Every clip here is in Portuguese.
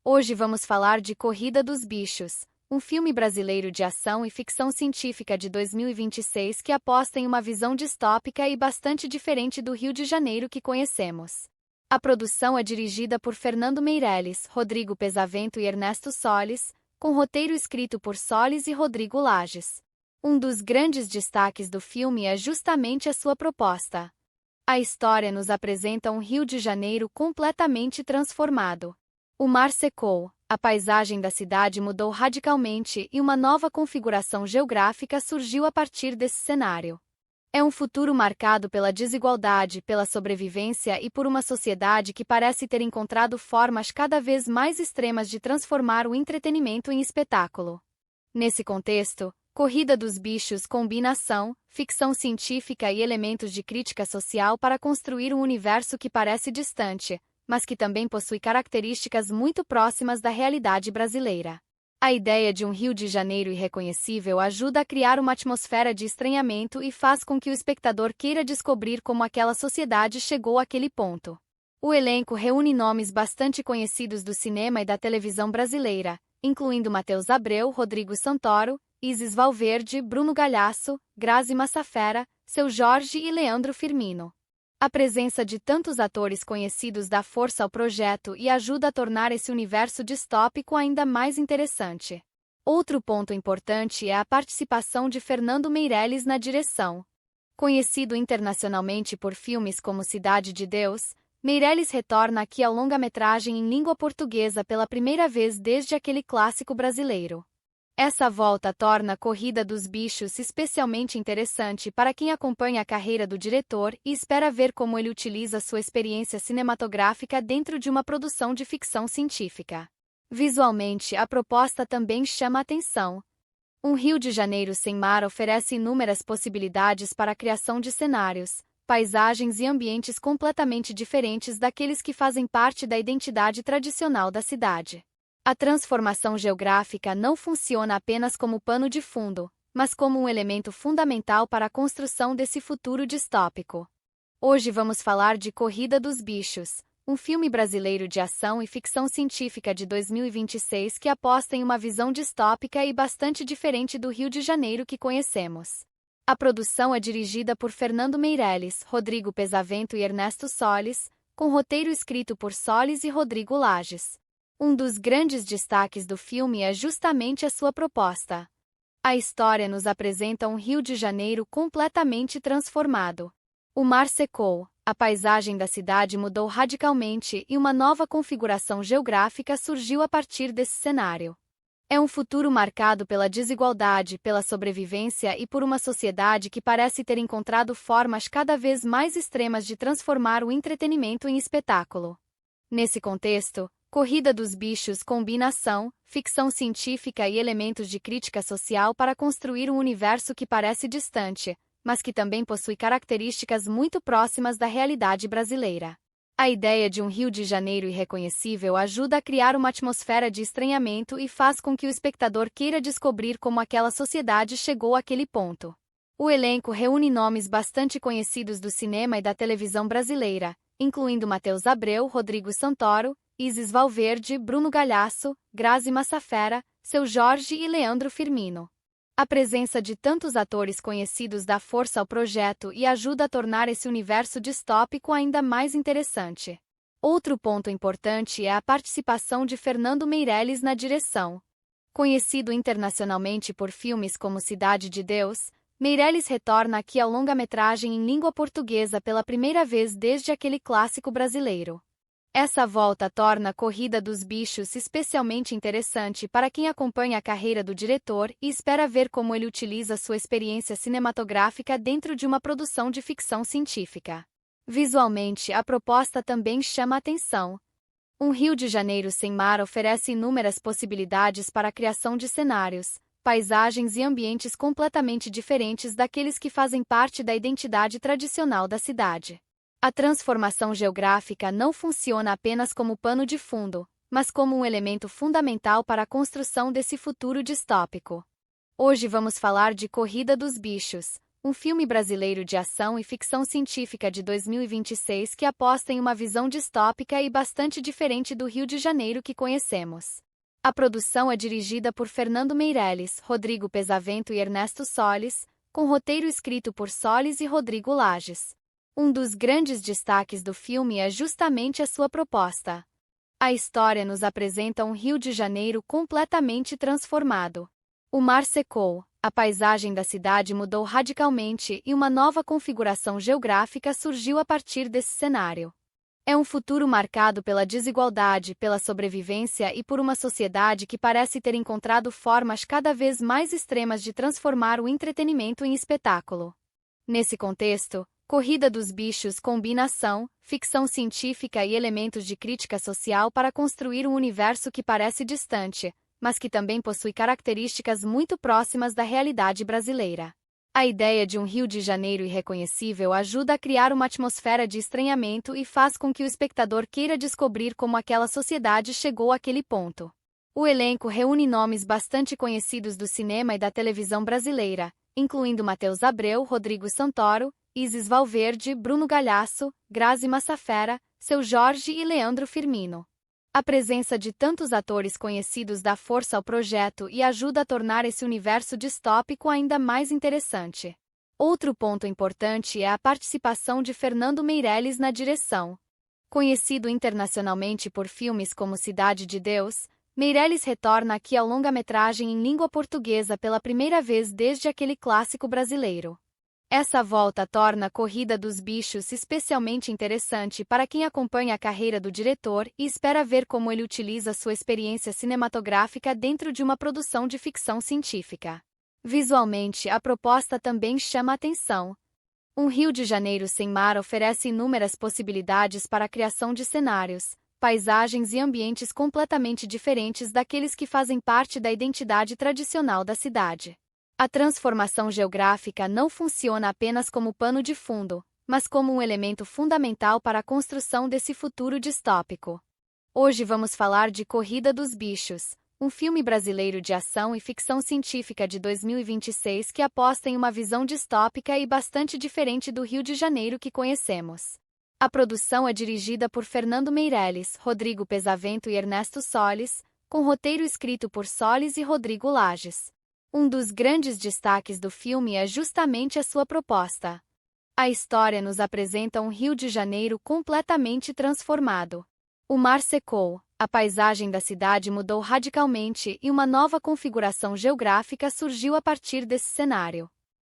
Hoje vamos falar de Corrida dos Bichos, um filme brasileiro de ação e ficção científica de 2026 que aposta em uma visão distópica e bastante diferente do Rio de Janeiro que conhecemos. A produção é dirigida por Fernando Meirelles, Rodrigo Pesavento e Ernesto Solis, com roteiro escrito por Solis e Rodrigo Lages. Um dos grandes destaques do filme é justamente a sua proposta. A história nos apresenta um Rio de Janeiro completamente transformado. O mar secou, a paisagem da cidade mudou radicalmente e uma nova configuração geográfica surgiu a partir desse cenário. É um futuro marcado pela desigualdade, pela sobrevivência e por uma sociedade que parece ter encontrado formas cada vez mais extremas de transformar o entretenimento em espetáculo. Nesse contexto, Corrida dos Bichos combina ação, ficção científica e elementos de crítica social para construir um universo que parece distante, mas que também possui características muito próximas da realidade brasileira. A ideia de um Rio de Janeiro irreconhecível ajuda a criar uma atmosfera de estranhamento e faz com que o espectador queira descobrir como aquela sociedade chegou àquele ponto. O elenco reúne nomes bastante conhecidos do cinema e da televisão brasileira, incluindo Matheus Abreu, Rodrigo Santoro, Isis Valverde, Bruno Galhaço, Grazi Massafera, Seu Jorge e Leandro Firmino. A presença de tantos atores conhecidos dá força ao projeto e ajuda a tornar esse universo distópico ainda mais interessante. Outro ponto importante é a participação de Fernando Meirelles na direção. Conhecido internacionalmente por filmes como Cidade de Deus, Meirelles retorna aqui ao longa-metragem em língua portuguesa pela primeira vez desde aquele clássico brasileiro. Essa volta torna Corrida dos Bichos especialmente interessante para quem acompanha a carreira do diretor e espera ver como ele utiliza sua experiência cinematográfica dentro de uma produção de ficção científica. Visualmente, a proposta também chama a atenção. Um Rio de Janeiro sem mar oferece inúmeras possibilidades para a criação de cenários, paisagens e ambientes completamente diferentes daqueles que fazem parte da identidade tradicional da cidade. A transformação geográfica não funciona apenas como pano de fundo, mas como um elemento fundamental para a construção desse futuro distópico. Hoje vamos falar de Corrida dos Bichos, um filme brasileiro de ação e ficção científica de 2026 que aposta em uma visão distópica e bastante diferente do Rio de Janeiro que conhecemos. A produção é dirigida por Fernando Meirelles, Rodrigo Pesavento e Ernesto Solis, com roteiro escrito por Solis e Rodrigo Lages. Um dos grandes destaques do filme é justamente a sua proposta. A história nos apresenta um Rio de Janeiro completamente transformado. O mar secou, a paisagem da cidade mudou radicalmente e uma nova configuração geográfica surgiu a partir desse cenário. É um futuro marcado pela desigualdade, pela sobrevivência e por uma sociedade que parece ter encontrado formas cada vez mais extremas de transformar o entretenimento em espetáculo. Nesse contexto, Corrida dos Bichos combina ação, ficção científica e elementos de crítica social para construir um universo que parece distante, mas que também possui características muito próximas da realidade brasileira. A ideia de um Rio de Janeiro irreconhecível ajuda a criar uma atmosfera de estranhamento e faz com que o espectador queira descobrir como aquela sociedade chegou àquele ponto. O elenco reúne nomes bastante conhecidos do cinema e da televisão brasileira, incluindo Matheus Abreu, Rodrigo Santoro, Isis Valverde, Bruno Galhaço, Grazi Massafera, Seu Jorge e Leandro Firmino. A presença de tantos atores conhecidos dá força ao projeto e ajuda a tornar esse universo distópico ainda mais interessante. Outro ponto importante é a participação de Fernando Meirelles na direção. Conhecido internacionalmente por filmes como Cidade de Deus, Meirelles retorna aqui ao longa-metragem em língua portuguesa pela primeira vez desde aquele clássico brasileiro. Essa volta torna Corrida dos Bichos especialmente interessante para quem acompanha a carreira do diretor e espera ver como ele utiliza sua experiência cinematográfica dentro de uma produção de ficção científica. Visualmente, a proposta também chama a atenção. Um Rio de Janeiro sem mar oferece inúmeras possibilidades para a criação de cenários, paisagens e ambientes completamente diferentes daqueles que fazem parte da identidade tradicional da cidade. A transformação geográfica não funciona apenas como pano de fundo, mas como um elemento fundamental para a construção desse futuro distópico. Hoje vamos falar de Corrida dos Bichos, um filme brasileiro de ação e ficção científica de 2026 que aposta em uma visão distópica e bastante diferente do Rio de Janeiro que conhecemos. A produção é dirigida por Fernando Meirelles, Rodrigo Pesavento e Ernesto Solis, com roteiro escrito por Solis e Rodrigo Lages. Um dos grandes destaques do filme é justamente a sua proposta. A história nos apresenta um Rio de Janeiro completamente transformado. O mar secou, a paisagem da cidade mudou radicalmente e uma nova configuração geográfica surgiu a partir desse cenário. É um futuro marcado pela desigualdade, pela sobrevivência e por uma sociedade que parece ter encontrado formas cada vez mais extremas de transformar o entretenimento em espetáculo. Nesse contexto, Corrida dos Bichos combina ação, ficção científica e elementos de crítica social para construir um universo que parece distante, mas que também possui características muito próximas da realidade brasileira. A ideia de um Rio de Janeiro irreconhecível ajuda a criar uma atmosfera de estranhamento e faz com que o espectador queira descobrir como aquela sociedade chegou àquele ponto. O elenco reúne nomes bastante conhecidos do cinema e da televisão brasileira, incluindo Matheus Abreu, Rodrigo Santoro, Isis Valverde, Bruno Galhaço, Grazi Massafera, Seu Jorge e Leandro Firmino. A presença de tantos atores conhecidos dá força ao projeto e ajuda a tornar esse universo distópico ainda mais interessante. Outro ponto importante é a participação de Fernando Meirelles na direção. Conhecido internacionalmente por filmes como Cidade de Deus, Meirelles retorna aqui ao longa-metragem em língua portuguesa pela primeira vez desde aquele clássico brasileiro. Essa volta torna Corrida dos Bichos especialmente interessante para quem acompanha a carreira do diretor e espera ver como ele utiliza sua experiência cinematográfica dentro de uma produção de ficção científica. Visualmente, a proposta também chama a atenção. Um Rio de Janeiro sem mar oferece inúmeras possibilidades para a criação de cenários, paisagens e ambientes completamente diferentes daqueles que fazem parte da identidade tradicional da cidade. A transformação geográfica não funciona apenas como pano de fundo, mas como um elemento fundamental para a construção desse futuro distópico. Hoje vamos falar de Corrida dos Bichos, um filme brasileiro de ação e ficção científica de 2026 que aposta em uma visão distópica e bastante diferente do Rio de Janeiro que conhecemos. A produção é dirigida por Fernando Meirelles, Rodrigo Pesavento e Ernesto Solis, com roteiro escrito por Solis e Rodrigo Lages. Um dos grandes destaques do filme é justamente a sua proposta. A história nos apresenta um Rio de Janeiro completamente transformado. O mar secou, a paisagem da cidade mudou radicalmente e uma nova configuração geográfica surgiu a partir desse cenário.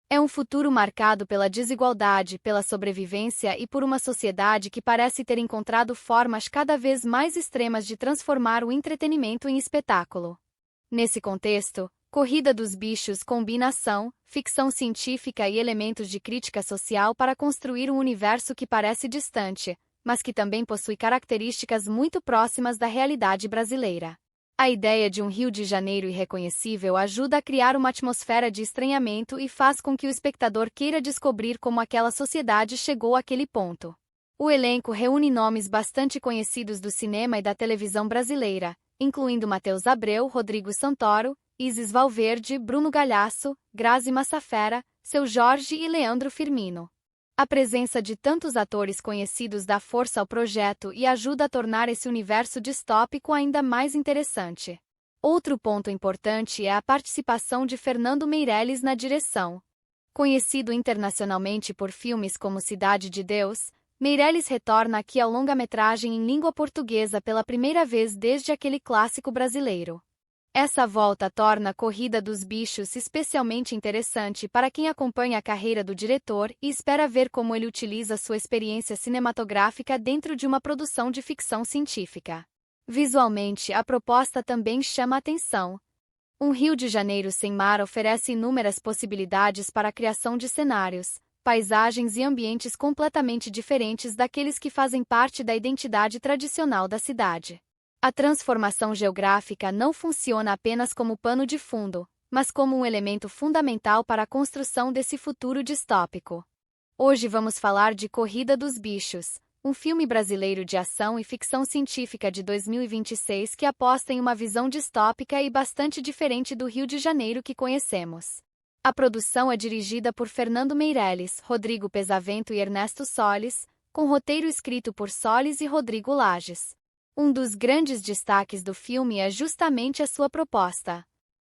É um futuro marcado pela desigualdade, pela sobrevivência e por uma sociedade que parece ter encontrado formas cada vez mais extremas de transformar o entretenimento em espetáculo. Nesse contexto, Corrida dos Bichos combina ação, ficção científica e elementos de crítica social para construir um universo que parece distante, mas que também possui características muito próximas da realidade brasileira. A ideia de um Rio de Janeiro irreconhecível ajuda a criar uma atmosfera de estranhamento e faz com que o espectador queira descobrir como aquela sociedade chegou àquele ponto. O elenco reúne nomes bastante conhecidos do cinema e da televisão brasileira, incluindo Matheus Abreu, Rodrigo Santoro, Isis Valverde, Bruno Galhaço, Grazi Massafera, Seu Jorge e Leandro Firmino. A presença de tantos atores conhecidos dá força ao projeto e ajuda a tornar esse universo distópico ainda mais interessante. Outro ponto importante é a participação de Fernando Meirelles na direção. Conhecido internacionalmente por filmes como Cidade de Deus, Meirelles retorna aqui ao longa-metragem em língua portuguesa pela primeira vez desde aquele clássico brasileiro. Essa volta torna Corrida dos Bichos especialmente interessante para quem acompanha a carreira do diretor e espera ver como ele utiliza sua experiência cinematográfica dentro de uma produção de ficção científica. Visualmente, a proposta também chama a atenção. Um Rio de Janeiro sem mar oferece inúmeras possibilidades para a criação de cenários, paisagens e ambientes completamente diferentes daqueles que fazem parte da identidade tradicional da cidade. A transformação geográfica não funciona apenas como pano de fundo, mas como um elemento fundamental para a construção desse futuro distópico. Hoje vamos falar de Corrida dos Bichos, um filme brasileiro de ação e ficção científica de 2026 que aposta em uma visão distópica e bastante diferente do Rio de Janeiro que conhecemos. A produção é dirigida por Fernando Meirelles, Rodrigo Pesavento e Ernesto Solis, com roteiro escrito por Solis e Rodrigo Lages. Um dos grandes destaques do filme é justamente a sua proposta.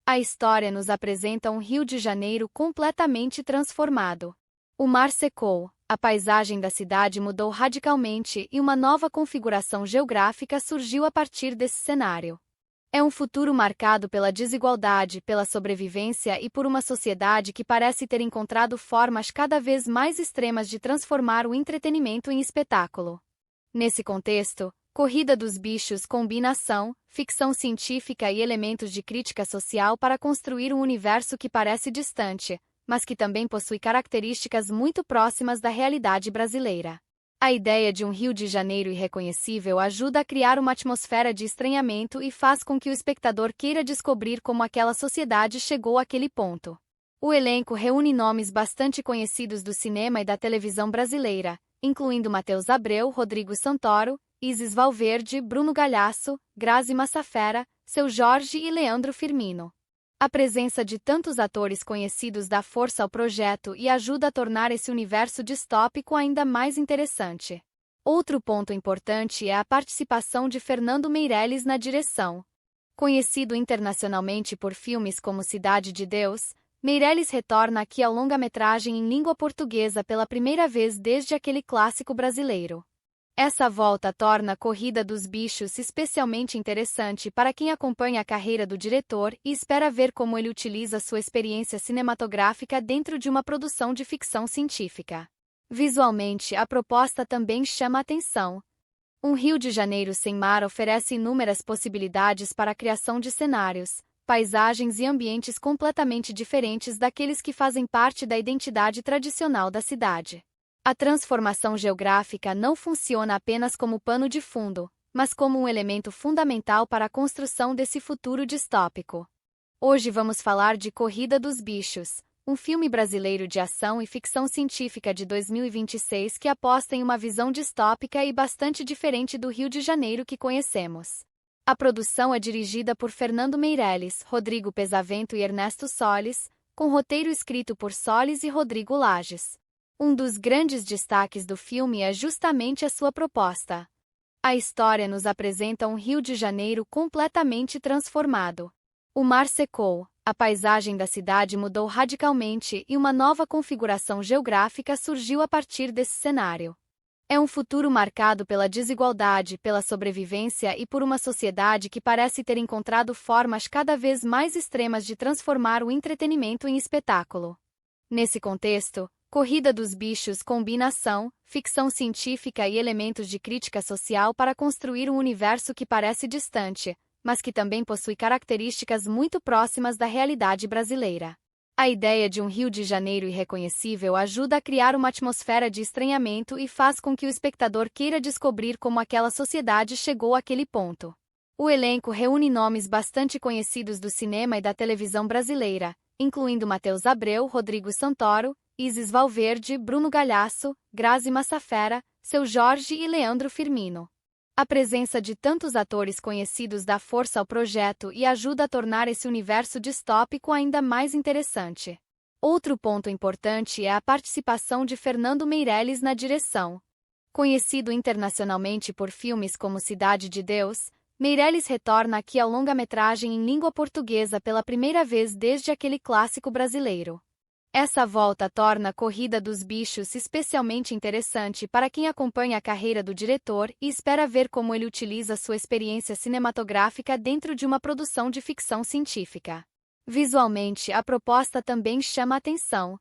A história nos apresenta um Rio de Janeiro completamente transformado. O mar secou, a paisagem da cidade mudou radicalmente e uma nova configuração geográfica surgiu a partir desse cenário. É um futuro marcado pela desigualdade, pela sobrevivência e por uma sociedade que parece ter encontrado formas cada vez mais extremas de transformar o entretenimento em espetáculo. Nesse contexto, Corrida dos Bichos combina ação, ficção científica e elementos de crítica social para construir um universo que parece distante, mas que também possui características muito próximas da realidade brasileira. A ideia de um Rio de Janeiro irreconhecível ajuda a criar uma atmosfera de estranhamento e faz com que o espectador queira descobrir como aquela sociedade chegou àquele ponto. O elenco reúne nomes bastante conhecidos do cinema e da televisão brasileira, incluindo Matheus Abreu, Rodrigo Santoro, Isis Valverde, Bruno Galhaço, Grazi Massafera, Seu Jorge e Leandro Firmino. A presença de tantos atores conhecidos dá força ao projeto e ajuda a tornar esse universo distópico ainda mais interessante. Outro ponto importante é a participação de Fernando Meirelles na direção. Conhecido internacionalmente por filmes como Cidade de Deus, Meirelles retorna aqui ao longa-metragem em língua portuguesa pela primeira vez desde aquele clássico brasileiro. Essa volta torna Corrida dos Bichos especialmente interessante para quem acompanha a carreira do diretor e espera ver como ele utiliza sua experiência cinematográfica dentro de uma produção de ficção científica. Visualmente, a proposta também chama a atenção. Um Rio de Janeiro sem mar oferece inúmeras possibilidades para a criação de cenários, paisagens e ambientes completamente diferentes daqueles que fazem parte da identidade tradicional da cidade. A transformação geográfica não funciona apenas como pano de fundo, mas como um elemento fundamental para a construção desse futuro distópico. Hoje vamos falar de Corrida dos Bichos, um filme brasileiro de ação e ficção científica de 2026 que aposta em uma visão distópica e bastante diferente do Rio de Janeiro que conhecemos. A produção é dirigida por Fernando Meirelles, Rodrigo Pesavento e Ernesto Solis, com roteiro escrito por Solis e Rodrigo Lages. Um dos grandes destaques do filme é justamente a sua proposta. A história nos apresenta um Rio de Janeiro completamente transformado. O mar secou, a paisagem da cidade mudou radicalmente e uma nova configuração geográfica surgiu a partir desse cenário. É um futuro marcado pela desigualdade, pela sobrevivência e por uma sociedade que parece ter encontrado formas cada vez mais extremas de transformar o entretenimento em espetáculo. Nesse contexto, Corrida dos Bichos combina ação, ficção científica e elementos de crítica social para construir um universo que parece distante, mas que também possui características muito próximas da realidade brasileira. A ideia de um Rio de Janeiro irreconhecível ajuda a criar uma atmosfera de estranhamento e faz com que o espectador queira descobrir como aquela sociedade chegou àquele ponto. O elenco reúne nomes bastante conhecidos do cinema e da televisão brasileira, incluindo Matheus Abreu, Rodrigo Santoro, Isis Valverde, Bruno Galhaço, Grazi Massafera, Seu Jorge e Leandro Firmino. A presença de tantos atores conhecidos dá força ao projeto e ajuda a tornar esse universo distópico ainda mais interessante. Outro ponto importante é a participação de Fernando Meirelles na direção. Conhecido internacionalmente por filmes como Cidade de Deus, Meirelles retorna aqui ao longa-metragem em língua portuguesa pela primeira vez desde aquele clássico brasileiro. Essa volta torna Corrida dos Bichos especialmente interessante para quem acompanha a carreira do diretor e espera ver como ele utiliza sua experiência cinematográfica dentro de uma produção de ficção científica. Visualmente, a proposta também chama a atenção.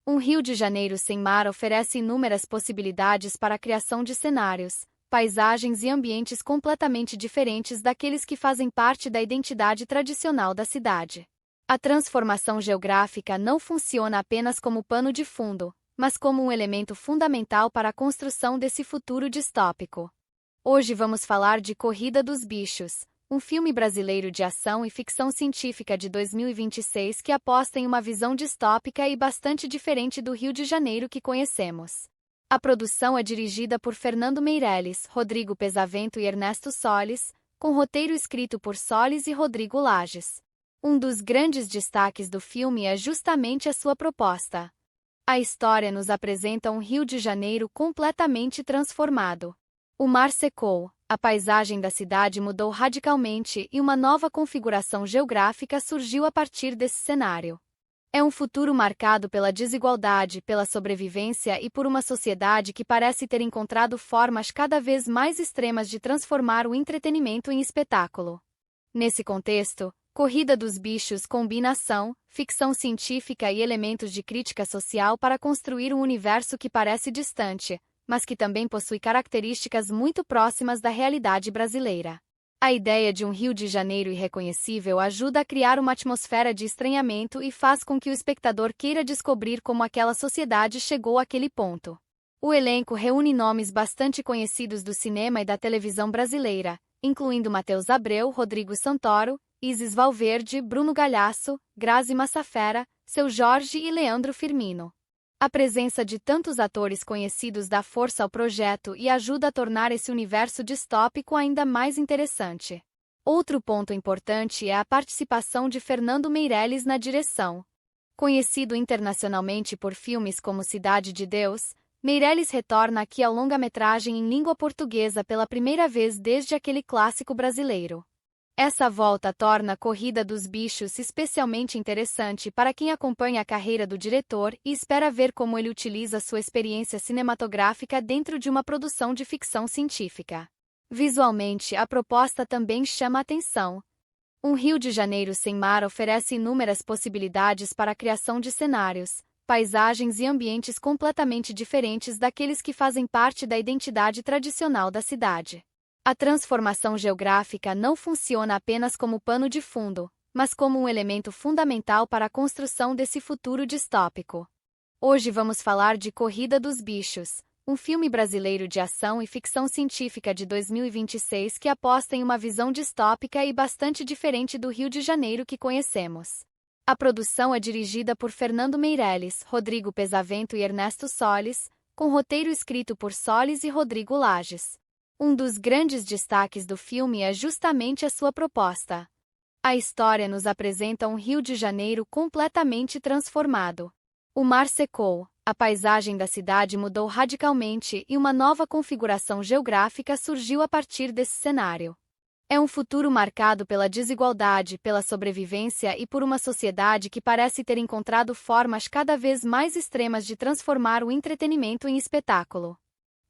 Um Rio de Janeiro sem mar oferece inúmeras possibilidades para a criação de cenários, paisagens e ambientes completamente diferentes daqueles que fazem parte da identidade tradicional da cidade. A transformação geográfica não funciona apenas como pano de fundo, mas como um elemento fundamental para a construção desse futuro distópico. Hoje vamos falar de Corrida dos Bichos, um filme brasileiro de ação e ficção científica de 2026 que aposta em uma visão distópica e bastante diferente do Rio de Janeiro que conhecemos. A produção é dirigida por Fernando Meirelles, Rodrigo Pesavento e Ernesto Solis, com roteiro escrito por Solis e Rodrigo Lages. Um dos grandes destaques do filme é justamente a sua proposta. A história nos apresenta um Rio de Janeiro completamente transformado. O mar secou, a paisagem da cidade mudou radicalmente e uma nova configuração geográfica surgiu a partir desse cenário. É um futuro marcado pela desigualdade, pela sobrevivência e por uma sociedade que parece ter encontrado formas cada vez mais extremas de transformar o entretenimento em espetáculo. Nesse contexto, Corrida dos Bichos combina ação, ficção científica e elementos de crítica social para construir um universo que parece distante, mas que também possui características muito próximas da realidade brasileira. A ideia de um Rio de Janeiro irreconhecível ajuda a criar uma atmosfera de estranhamento e faz com que o espectador queira descobrir como aquela sociedade chegou àquele ponto. O elenco reúne nomes bastante conhecidos do cinema e da televisão brasileira, incluindo Matheus Abreu, Rodrigo Santoro, Isis Valverde, Bruno Galhaço, Grazi Massafera, Seu Jorge e Leandro Firmino. A presença de tantos atores conhecidos dá força ao projeto e ajuda a tornar esse universo distópico ainda mais interessante. Outro ponto importante é a participação de Fernando Meirelles na direção. Conhecido internacionalmente por filmes como Cidade de Deus, Meirelles retorna aqui ao longa-metragem em língua portuguesa pela primeira vez desde aquele clássico brasileiro. Essa volta torna Corrida dos Bichos especialmente interessante para quem acompanha a carreira do diretor e espera ver como ele utiliza sua experiência cinematográfica dentro de uma produção de ficção científica. Visualmente, a proposta também chama a atenção. Um Rio de Janeiro sem mar oferece inúmeras possibilidades para a criação de cenários, paisagens e ambientes completamente diferentes daqueles que fazem parte da identidade tradicional da cidade. A transformação geográfica não funciona apenas como pano de fundo, mas como um elemento fundamental para a construção desse futuro distópico. Hoje vamos falar de Corrida dos Bichos, um filme brasileiro de ação e ficção científica de 2026 que aposta em uma visão distópica e bastante diferente do Rio de Janeiro que conhecemos. A produção é dirigida por Fernando Meirelles, Rodrigo Pesavento e Ernesto Solis, com roteiro escrito por Solis e Rodrigo Lages. Um dos grandes destaques do filme é justamente a sua proposta. A história nos apresenta um Rio de Janeiro completamente transformado. O mar secou, a paisagem da cidade mudou radicalmente e uma nova configuração geográfica surgiu a partir desse cenário. É um futuro marcado pela desigualdade, pela sobrevivência e por uma sociedade que parece ter encontrado formas cada vez mais extremas de transformar o entretenimento em espetáculo.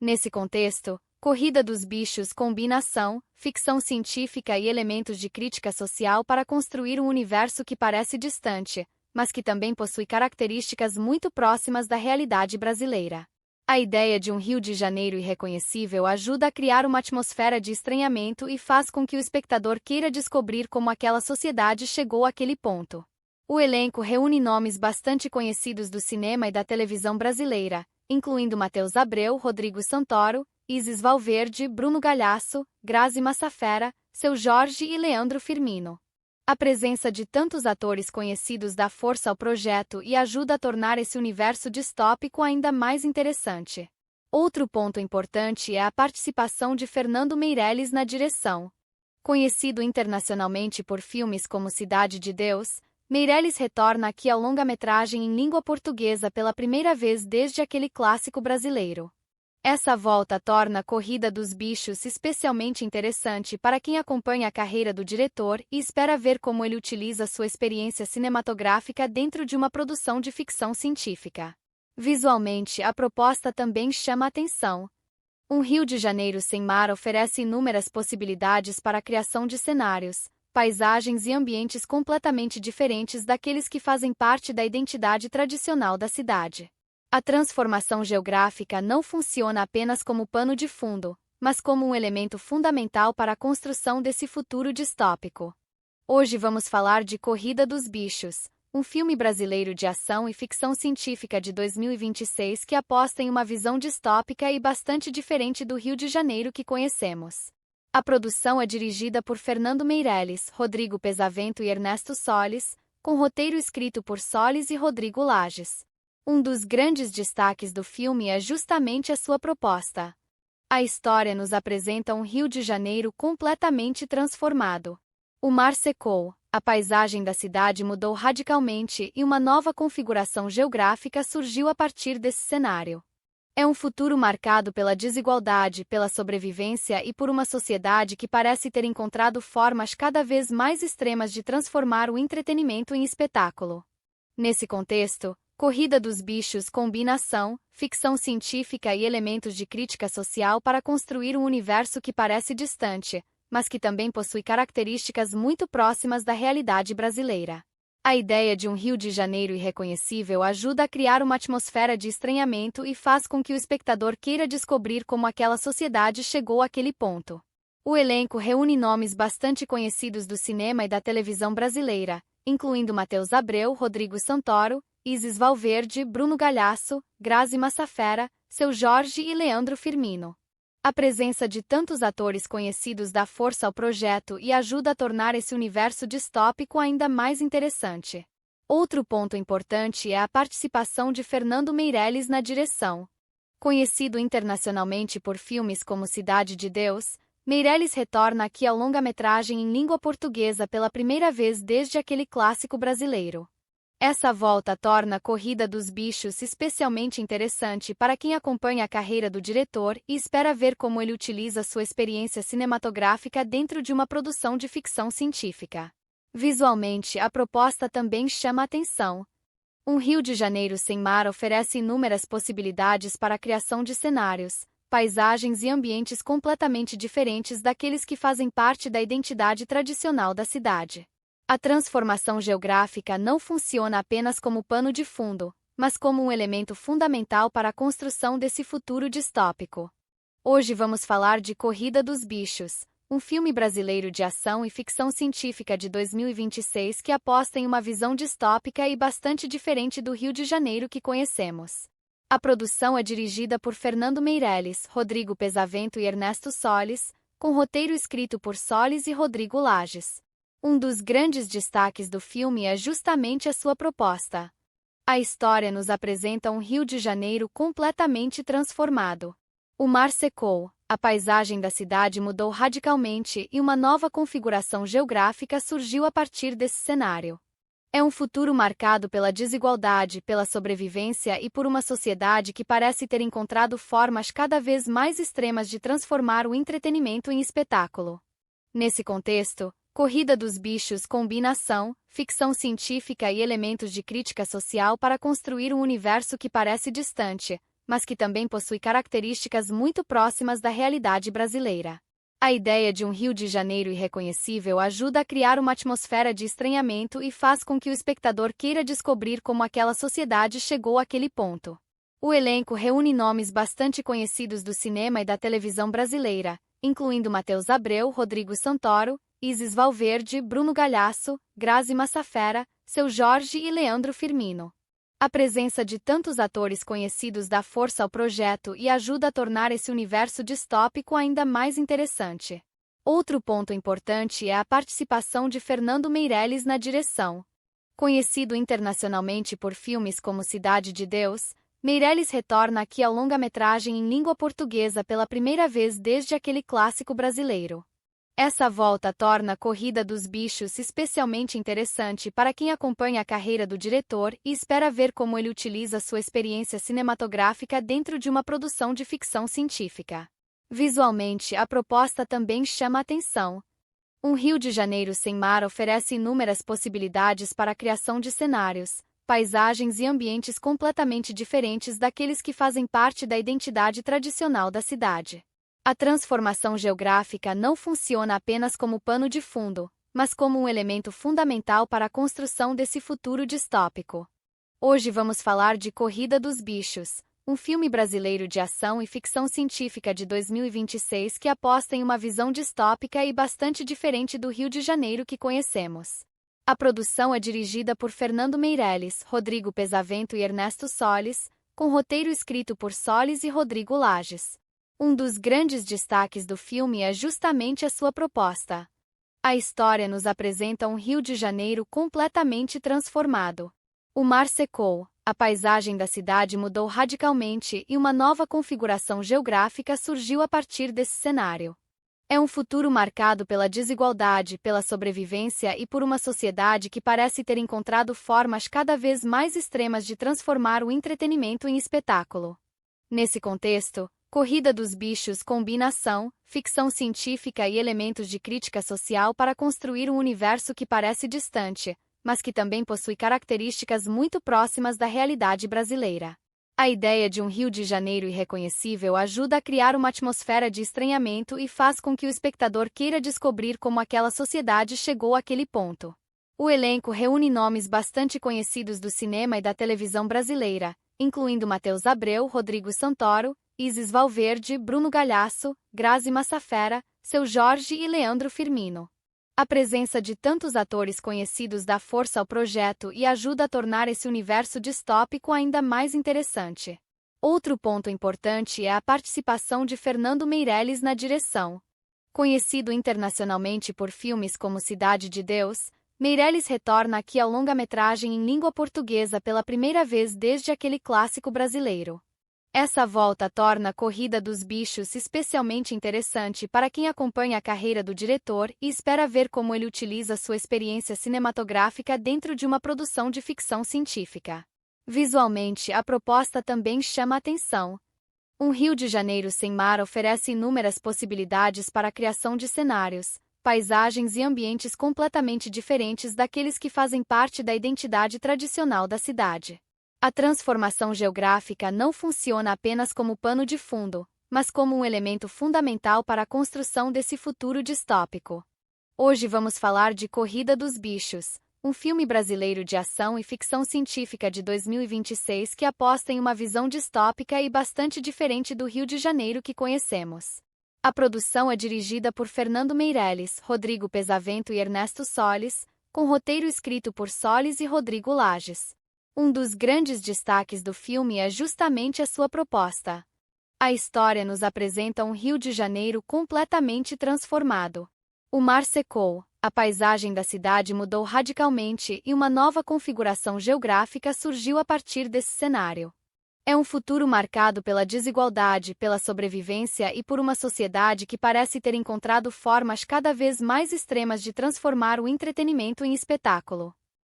Nesse contexto, Corrida dos Bichos combina ação, ficção científica e elementos de crítica social para construir um universo que parece distante, mas que também possui características muito próximas da realidade brasileira. A ideia de um Rio de Janeiro irreconhecível ajuda a criar uma atmosfera de estranhamento e faz com que o espectador queira descobrir como aquela sociedade chegou àquele ponto. O elenco reúne nomes bastante conhecidos do cinema e da televisão brasileira, incluindo Matheus Abreu, Rodrigo Santoro, Isis Valverde, Bruno Galhaço, Grazi Massafera, Seu Jorge e Leandro Firmino. A presença de tantos atores conhecidos dá força ao projeto e ajuda a tornar esse universo distópico ainda mais interessante. Outro ponto importante é a participação de Fernando Meirelles na direção. Conhecido internacionalmente por filmes como Cidade de Deus, Meirelles retorna aqui ao longa-metragem em língua portuguesa pela primeira vez desde aquele clássico brasileiro. Essa volta torna Corrida dos Bichos especialmente interessante para quem acompanha a carreira do diretor e espera ver como ele utiliza sua experiência cinematográfica dentro de uma produção de ficção científica. Visualmente, a proposta também chama a atenção. Um Rio de Janeiro sem mar oferece inúmeras possibilidades para a criação de cenários, paisagens e ambientes completamente diferentes daqueles que fazem parte da identidade tradicional da cidade. A transformação geográfica não funciona apenas como pano de fundo, mas como um elemento fundamental para a construção desse futuro distópico. Hoje vamos falar de Corrida dos Bichos, um filme brasileiro de ação e ficção científica de 2026 que aposta em uma visão distópica e bastante diferente do Rio de Janeiro que conhecemos. A produção é dirigida por Fernando Meirelles, Rodrigo Pesavento e Ernesto Solis, com roteiro escrito por Solis e Rodrigo Lages. Um dos grandes destaques do filme é justamente a sua proposta. A história nos apresenta um Rio de Janeiro completamente transformado. O mar secou, a paisagem da cidade mudou radicalmente e uma nova configuração geográfica surgiu a partir desse cenário. É um futuro marcado pela desigualdade, pela sobrevivência e por uma sociedade que parece ter encontrado formas cada vez mais extremas de transformar o entretenimento em espetáculo. Nesse contexto, Corrida dos Bichos combina ação, ficção científica e elementos de crítica social para construir um universo que parece distante, mas que também possui características muito próximas da realidade brasileira. A ideia de um Rio de Janeiro irreconhecível ajuda a criar uma atmosfera de estranhamento e faz com que o espectador queira descobrir como aquela sociedade chegou àquele ponto. O elenco reúne nomes bastante conhecidos do cinema e da televisão brasileira, incluindo Matheus Abreu, Rodrigo Santoro, Isis Valverde, Bruno Galhaço, Grazi Massafera, Seu Jorge e Leandro Firmino. A presença de tantos atores conhecidos dá força ao projeto e ajuda a tornar esse universo distópico ainda mais interessante. Outro ponto importante é a participação de Fernando Meirelles na direção. Conhecido internacionalmente por filmes como Cidade de Deus, Meirelles retorna aqui ao longa-metragem em língua portuguesa pela primeira vez desde aquele clássico brasileiro. Essa volta torna Corrida dos Bichos especialmente interessante para quem acompanha a carreira do diretor e espera ver como ele utiliza sua experiência cinematográfica dentro de uma produção de ficção científica. Visualmente, a proposta também chama a atenção. Um Rio de Janeiro sem mar oferece inúmeras possibilidades para a criação de cenários, paisagens e ambientes completamente diferentes daqueles que fazem parte da identidade tradicional da cidade. A transformação geográfica não funciona apenas como pano de fundo, mas como um elemento fundamental para a construção desse futuro distópico. Hoje vamos falar de Corrida dos Bichos, um filme brasileiro de ação e ficção científica de 2026 que aposta em uma visão distópica e bastante diferente do Rio de Janeiro que conhecemos. A produção é dirigida por Fernando Meirelles, Rodrigo Pesavento e Ernesto Solis, com roteiro escrito por Solis e Rodrigo Lages. Um dos grandes destaques do filme é justamente a sua proposta. A história nos apresenta um Rio de Janeiro completamente transformado. O mar secou, a paisagem da cidade mudou radicalmente e uma nova configuração geográfica surgiu a partir desse cenário. É um futuro marcado pela desigualdade, pela sobrevivência e por uma sociedade que parece ter encontrado formas cada vez mais extremas de transformar o entretenimento em espetáculo. Nesse contexto, Corrida dos Bichos combina ação, ficção científica e elementos de crítica social para construir um universo que parece distante, mas que também possui características muito próximas da realidade brasileira. A ideia de um Rio de Janeiro irreconhecível ajuda a criar uma atmosfera de estranhamento e faz com que o espectador queira descobrir como aquela sociedade chegou àquele ponto. O elenco reúne nomes bastante conhecidos do cinema e da televisão brasileira, incluindo Matheus Abreu, Rodrigo Santoro, Isis Valverde, Bruno Galhaço, Grazi Massafera, Seu Jorge e Leandro Firmino. A presença de tantos atores conhecidos dá força ao projeto e ajuda a tornar esse universo distópico ainda mais interessante. Outro ponto importante é a participação de Fernando Meirelles na direção. Conhecido internacionalmente por filmes como Cidade de Deus, Meirelles retorna aqui ao longa-metragem em língua portuguesa pela primeira vez desde aquele clássico brasileiro. Essa volta torna Corrida dos Bichos especialmente interessante para quem acompanha a carreira do diretor e espera ver como ele utiliza sua experiência cinematográfica dentro de uma produção de ficção científica. Visualmente, a proposta também chama a atenção. Um Rio de Janeiro sem mar oferece inúmeras possibilidades para a criação de cenários, paisagens e ambientes completamente diferentes daqueles que fazem parte da identidade tradicional da cidade. A transformação geográfica não funciona apenas como pano de fundo, mas como um elemento fundamental para a construção desse futuro distópico. Hoje vamos falar de Corrida dos Bichos, um filme brasileiro de ação e ficção científica de 2026 que aposta em uma visão distópica e bastante diferente do Rio de Janeiro que conhecemos. A produção é dirigida por Fernando Meirelles, Rodrigo Pesavento e Ernesto Solis, com roteiro escrito por Solis e Rodrigo Lages. Um dos grandes destaques do filme é justamente a sua proposta. A história nos apresenta um Rio de Janeiro completamente transformado. O mar secou, a paisagem da cidade mudou radicalmente e uma nova configuração geográfica surgiu a partir desse cenário. É um futuro marcado pela desigualdade, pela sobrevivência e por uma sociedade que parece ter encontrado formas cada vez mais extremas de transformar o entretenimento em espetáculo. Nesse contexto, Corrida dos Bichos combina ação, ficção científica e elementos de crítica social para construir um universo que parece distante, mas que também possui características muito próximas da realidade brasileira. A ideia de um Rio de Janeiro irreconhecível ajuda a criar uma atmosfera de estranhamento e faz com que o espectador queira descobrir como aquela sociedade chegou àquele ponto. O elenco reúne nomes bastante conhecidos do cinema e da televisão brasileira, incluindo Matheus Abreu, Rodrigo Santoro, Isis Valverde, Bruno Galhaço, Grazi Massafera, Seu Jorge e Leandro Firmino. A presença de tantos atores conhecidos dá força ao projeto e ajuda a tornar esse universo distópico ainda mais interessante. Outro ponto importante é a participação de Fernando Meirelles na direção. Conhecido internacionalmente por filmes como Cidade de Deus, Meirelles retorna aqui ao longa-metragem em língua portuguesa pela primeira vez desde aquele clássico brasileiro. Essa volta torna a Corrida dos Bichos especialmente interessante para quem acompanha a carreira do diretor e espera ver como ele utiliza sua experiência cinematográfica dentro de uma produção de ficção científica. Visualmente, a proposta também chama a atenção. Um Rio de Janeiro sem mar oferece inúmeras possibilidades para a criação de cenários, paisagens e ambientes completamente diferentes daqueles que fazem parte da identidade tradicional da cidade. A transformação geográfica não funciona apenas como pano de fundo, mas como um elemento fundamental para a construção desse futuro distópico. Hoje vamos falar de Corrida dos Bichos, um filme brasileiro de ação e ficção científica de 2026 que aposta em uma visão distópica e bastante diferente do Rio de Janeiro que conhecemos. A produção é dirigida por Fernando Meirelles, Rodrigo Pesavento e Ernesto Solis, com roteiro escrito por Solis e Rodrigo Lages. Um dos grandes destaques do filme é justamente a sua proposta. A história nos apresenta um Rio de Janeiro completamente transformado. O mar secou, a paisagem da cidade mudou radicalmente e uma nova configuração geográfica surgiu a partir desse cenário. É um futuro marcado pela desigualdade, pela sobrevivência e por uma sociedade que parece ter encontrado formas cada vez mais extremas de transformar o entretenimento em espetáculo.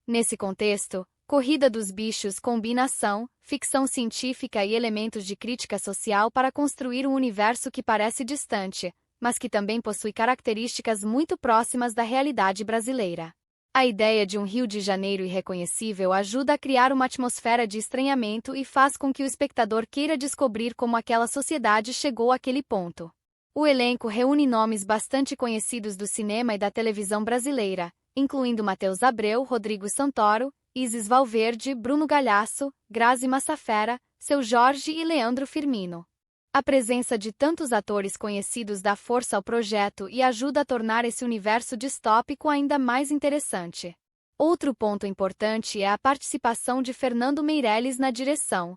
Nesse contexto, Corrida dos Bichos combina ação, ficção científica e elementos de crítica social para construir um universo que parece distante, mas que também possui características muito próximas da realidade brasileira. A ideia de um Rio de Janeiro irreconhecível ajuda a criar uma atmosfera de estranhamento e faz com que o espectador queira descobrir como aquela sociedade chegou àquele ponto. O elenco reúne nomes bastante conhecidos do cinema e da televisão brasileira, incluindo Matheus Abreu, Rodrigo Santoro, Isis Valverde, Bruno Galhaço, Grazi Massafera, Seu Jorge e Leandro Firmino. A presença de tantos atores conhecidos dá força ao projeto e ajuda a tornar esse universo distópico ainda mais interessante. Outro ponto importante é a participação de Fernando Meirelles na direção.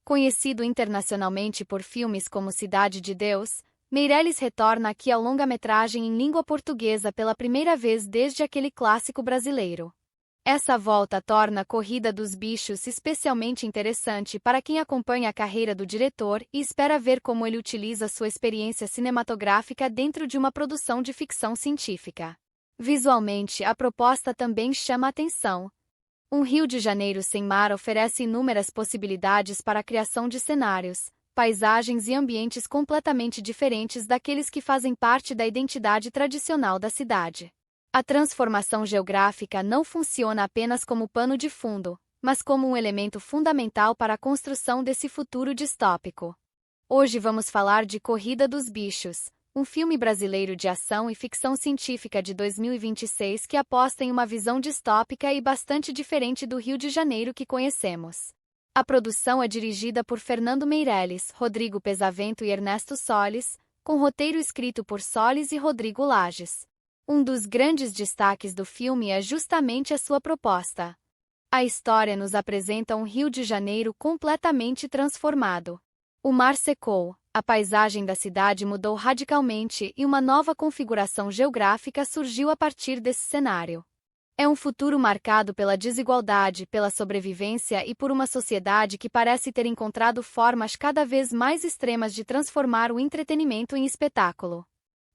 Conhecido internacionalmente por filmes como Cidade de Deus, Meirelles retorna aqui ao longa-metragem em língua portuguesa pela primeira vez desde aquele clássico brasileiro. Essa volta torna a Corrida dos Bichos especialmente interessante para quem acompanha a carreira do diretor e espera ver como ele utiliza sua experiência cinematográfica dentro de uma produção de ficção científica. Visualmente, a proposta também chama a atenção. Um Rio de Janeiro sem mar oferece inúmeras possibilidades para a criação de cenários, paisagens e ambientes completamente diferentes daqueles que fazem parte da identidade tradicional da cidade. A transformação geográfica não funciona apenas como pano de fundo, mas como um elemento fundamental para a construção desse futuro distópico. Hoje vamos falar de Corrida dos Bichos, um filme brasileiro de ação e ficção científica de 2026 que aposta em uma visão distópica e bastante diferente do Rio de Janeiro que conhecemos. A produção é dirigida por Fernando Meirelles, Rodrigo Pesavento e Ernesto Solis, com roteiro escrito por Solis e Rodrigo Lages. Um dos grandes destaques do filme é justamente a sua proposta. A história nos apresenta um Rio de Janeiro completamente transformado. O mar secou, a paisagem da cidade mudou radicalmente e uma nova configuração geográfica surgiu a partir desse cenário. É um futuro marcado pela desigualdade, pela sobrevivência e por uma sociedade que parece ter encontrado formas cada vez mais extremas de transformar o entretenimento em espetáculo.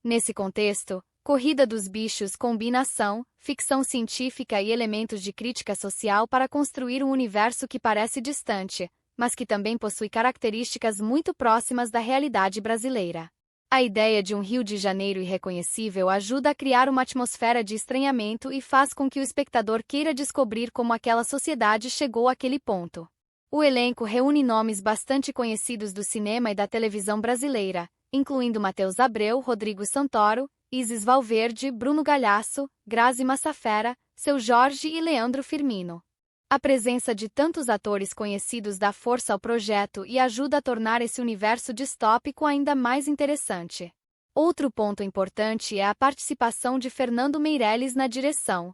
Nesse contexto, Corrida dos Bichos combina ação, ficção científica e elementos de crítica social para construir um universo que parece distante, mas que também possui características muito próximas da realidade brasileira. A ideia de um Rio de Janeiro irreconhecível ajuda a criar uma atmosfera de estranhamento e faz com que o espectador queira descobrir como aquela sociedade chegou àquele ponto. O elenco reúne nomes bastante conhecidos do cinema e da televisão brasileira, incluindo Matheus Abreu, Rodrigo Santoro, Isis Valverde, Bruno Galhaço, Grazi Massafera, Seu Jorge e Leandro Firmino. A presença de tantos atores conhecidos dá força ao projeto e ajuda a tornar esse universo distópico ainda mais interessante. Outro ponto importante é a participação de Fernando Meirelles na direção.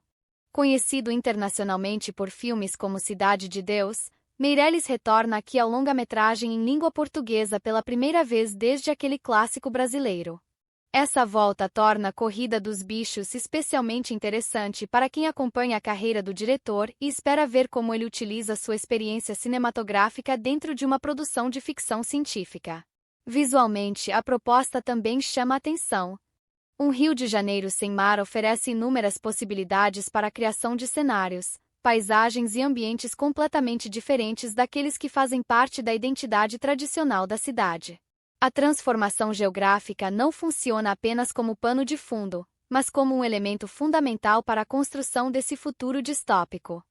Conhecido internacionalmente por filmes como Cidade de Deus, Meirelles retorna aqui ao longa-metragem em língua portuguesa pela primeira vez desde aquele clássico brasileiro. Essa volta torna Corrida dos Bichos especialmente interessante para quem acompanha a carreira do diretor e espera ver como ele utiliza sua experiência cinematográfica dentro de uma produção de ficção científica. Visualmente, a proposta também chama a atenção. Um Rio de Janeiro sem mar oferece inúmeras possibilidades para a criação de cenários, paisagens e ambientes completamente diferentes daqueles que fazem parte da identidade tradicional da cidade. A transformação geográfica não funciona apenas como pano de fundo, mas como um elemento fundamental para a construção desse futuro distópico.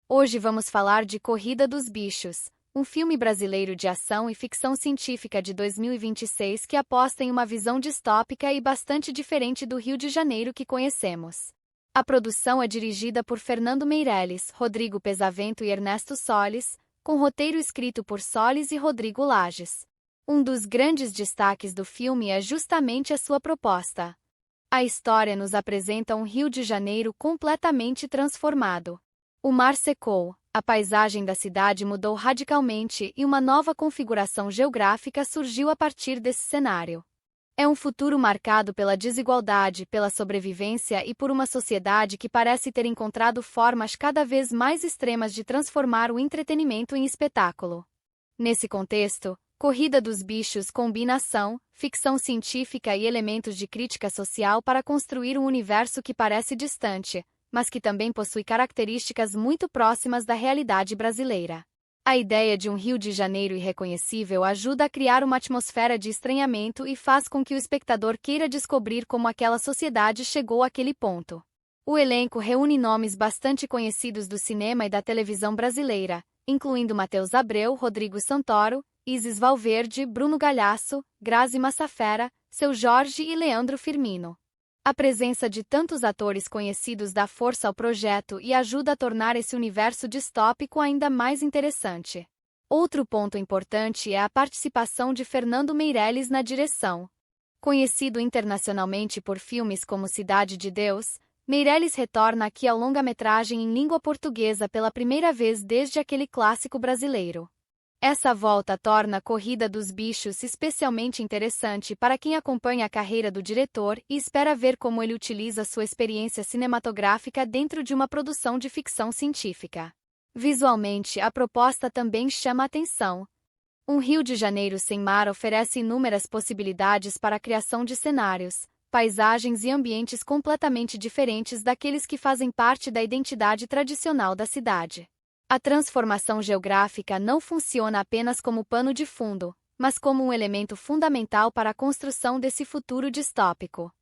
Hoje vamos falar de Corrida dos Bichos, um filme brasileiro de ação e ficção científica de 2026 que aposta em uma visão distópica e bastante diferente do Rio de Janeiro que conhecemos. A produção é dirigida por Fernando Meirelles, Rodrigo Pesavento e Ernesto Solis, com roteiro escrito por Solis e Rodrigo Lages. Um dos grandes destaques do filme é justamente a sua proposta. A história nos apresenta um Rio de Janeiro completamente transformado. O mar secou, a paisagem da cidade mudou radicalmente e uma nova configuração geográfica surgiu a partir desse cenário. É um futuro marcado pela desigualdade, pela sobrevivência e por uma sociedade que parece ter encontrado formas cada vez mais extremas de transformar o entretenimento em espetáculo. Nesse contexto, Corrida dos Bichos combina ação, ficção científica e elementos de crítica social para construir um universo que parece distante, mas que também possui características muito próximas da realidade brasileira. A ideia de um Rio de Janeiro irreconhecível ajuda a criar uma atmosfera de estranhamento e faz com que o espectador queira descobrir como aquela sociedade chegou àquele ponto. O elenco reúne nomes bastante conhecidos do cinema e da televisão brasileira, incluindo Matheus Abreu, Rodrigo Santoro, Isis Valverde, Bruno Galhaço, Grazi Massafera, Seu Jorge e Leandro Firmino. A presença de tantos atores conhecidos dá força ao projeto e ajuda a tornar esse universo distópico ainda mais interessante. Outro ponto importante é a participação de Fernando Meirelles na direção. Conhecido internacionalmente por filmes como Cidade de Deus, Meirelles retorna aqui ao longa-metragem em língua portuguesa pela primeira vez desde aquele clássico brasileiro. Essa volta torna Corrida dos Bichos especialmente interessante para quem acompanha a carreira do diretor e espera ver como ele utiliza sua experiência cinematográfica dentro de uma produção de ficção científica. Visualmente, a proposta também chama a atenção. Um Rio de Janeiro sem mar oferece inúmeras possibilidades para a criação de cenários, paisagens e ambientes completamente diferentes daqueles que fazem parte da identidade tradicional da cidade. A transformação geográfica não funciona apenas como pano de fundo, mas como um elemento fundamental para a construção desse futuro distópico.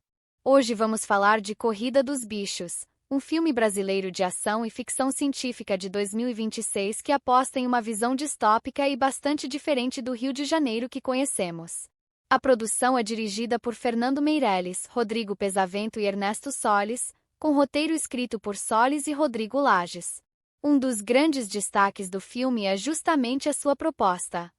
Hoje vamos falar de Corrida dos Bichos, um filme brasileiro de ação e ficção científica de 2026 que aposta em uma visão distópica e bastante diferente do Rio de Janeiro que conhecemos. A produção é dirigida por Fernando Meirelles, Rodrigo Pesavento e Ernesto Solis, com roteiro escrito por Solis e Rodrigo Lages. Um dos grandes destaques do filme é justamente a sua proposta.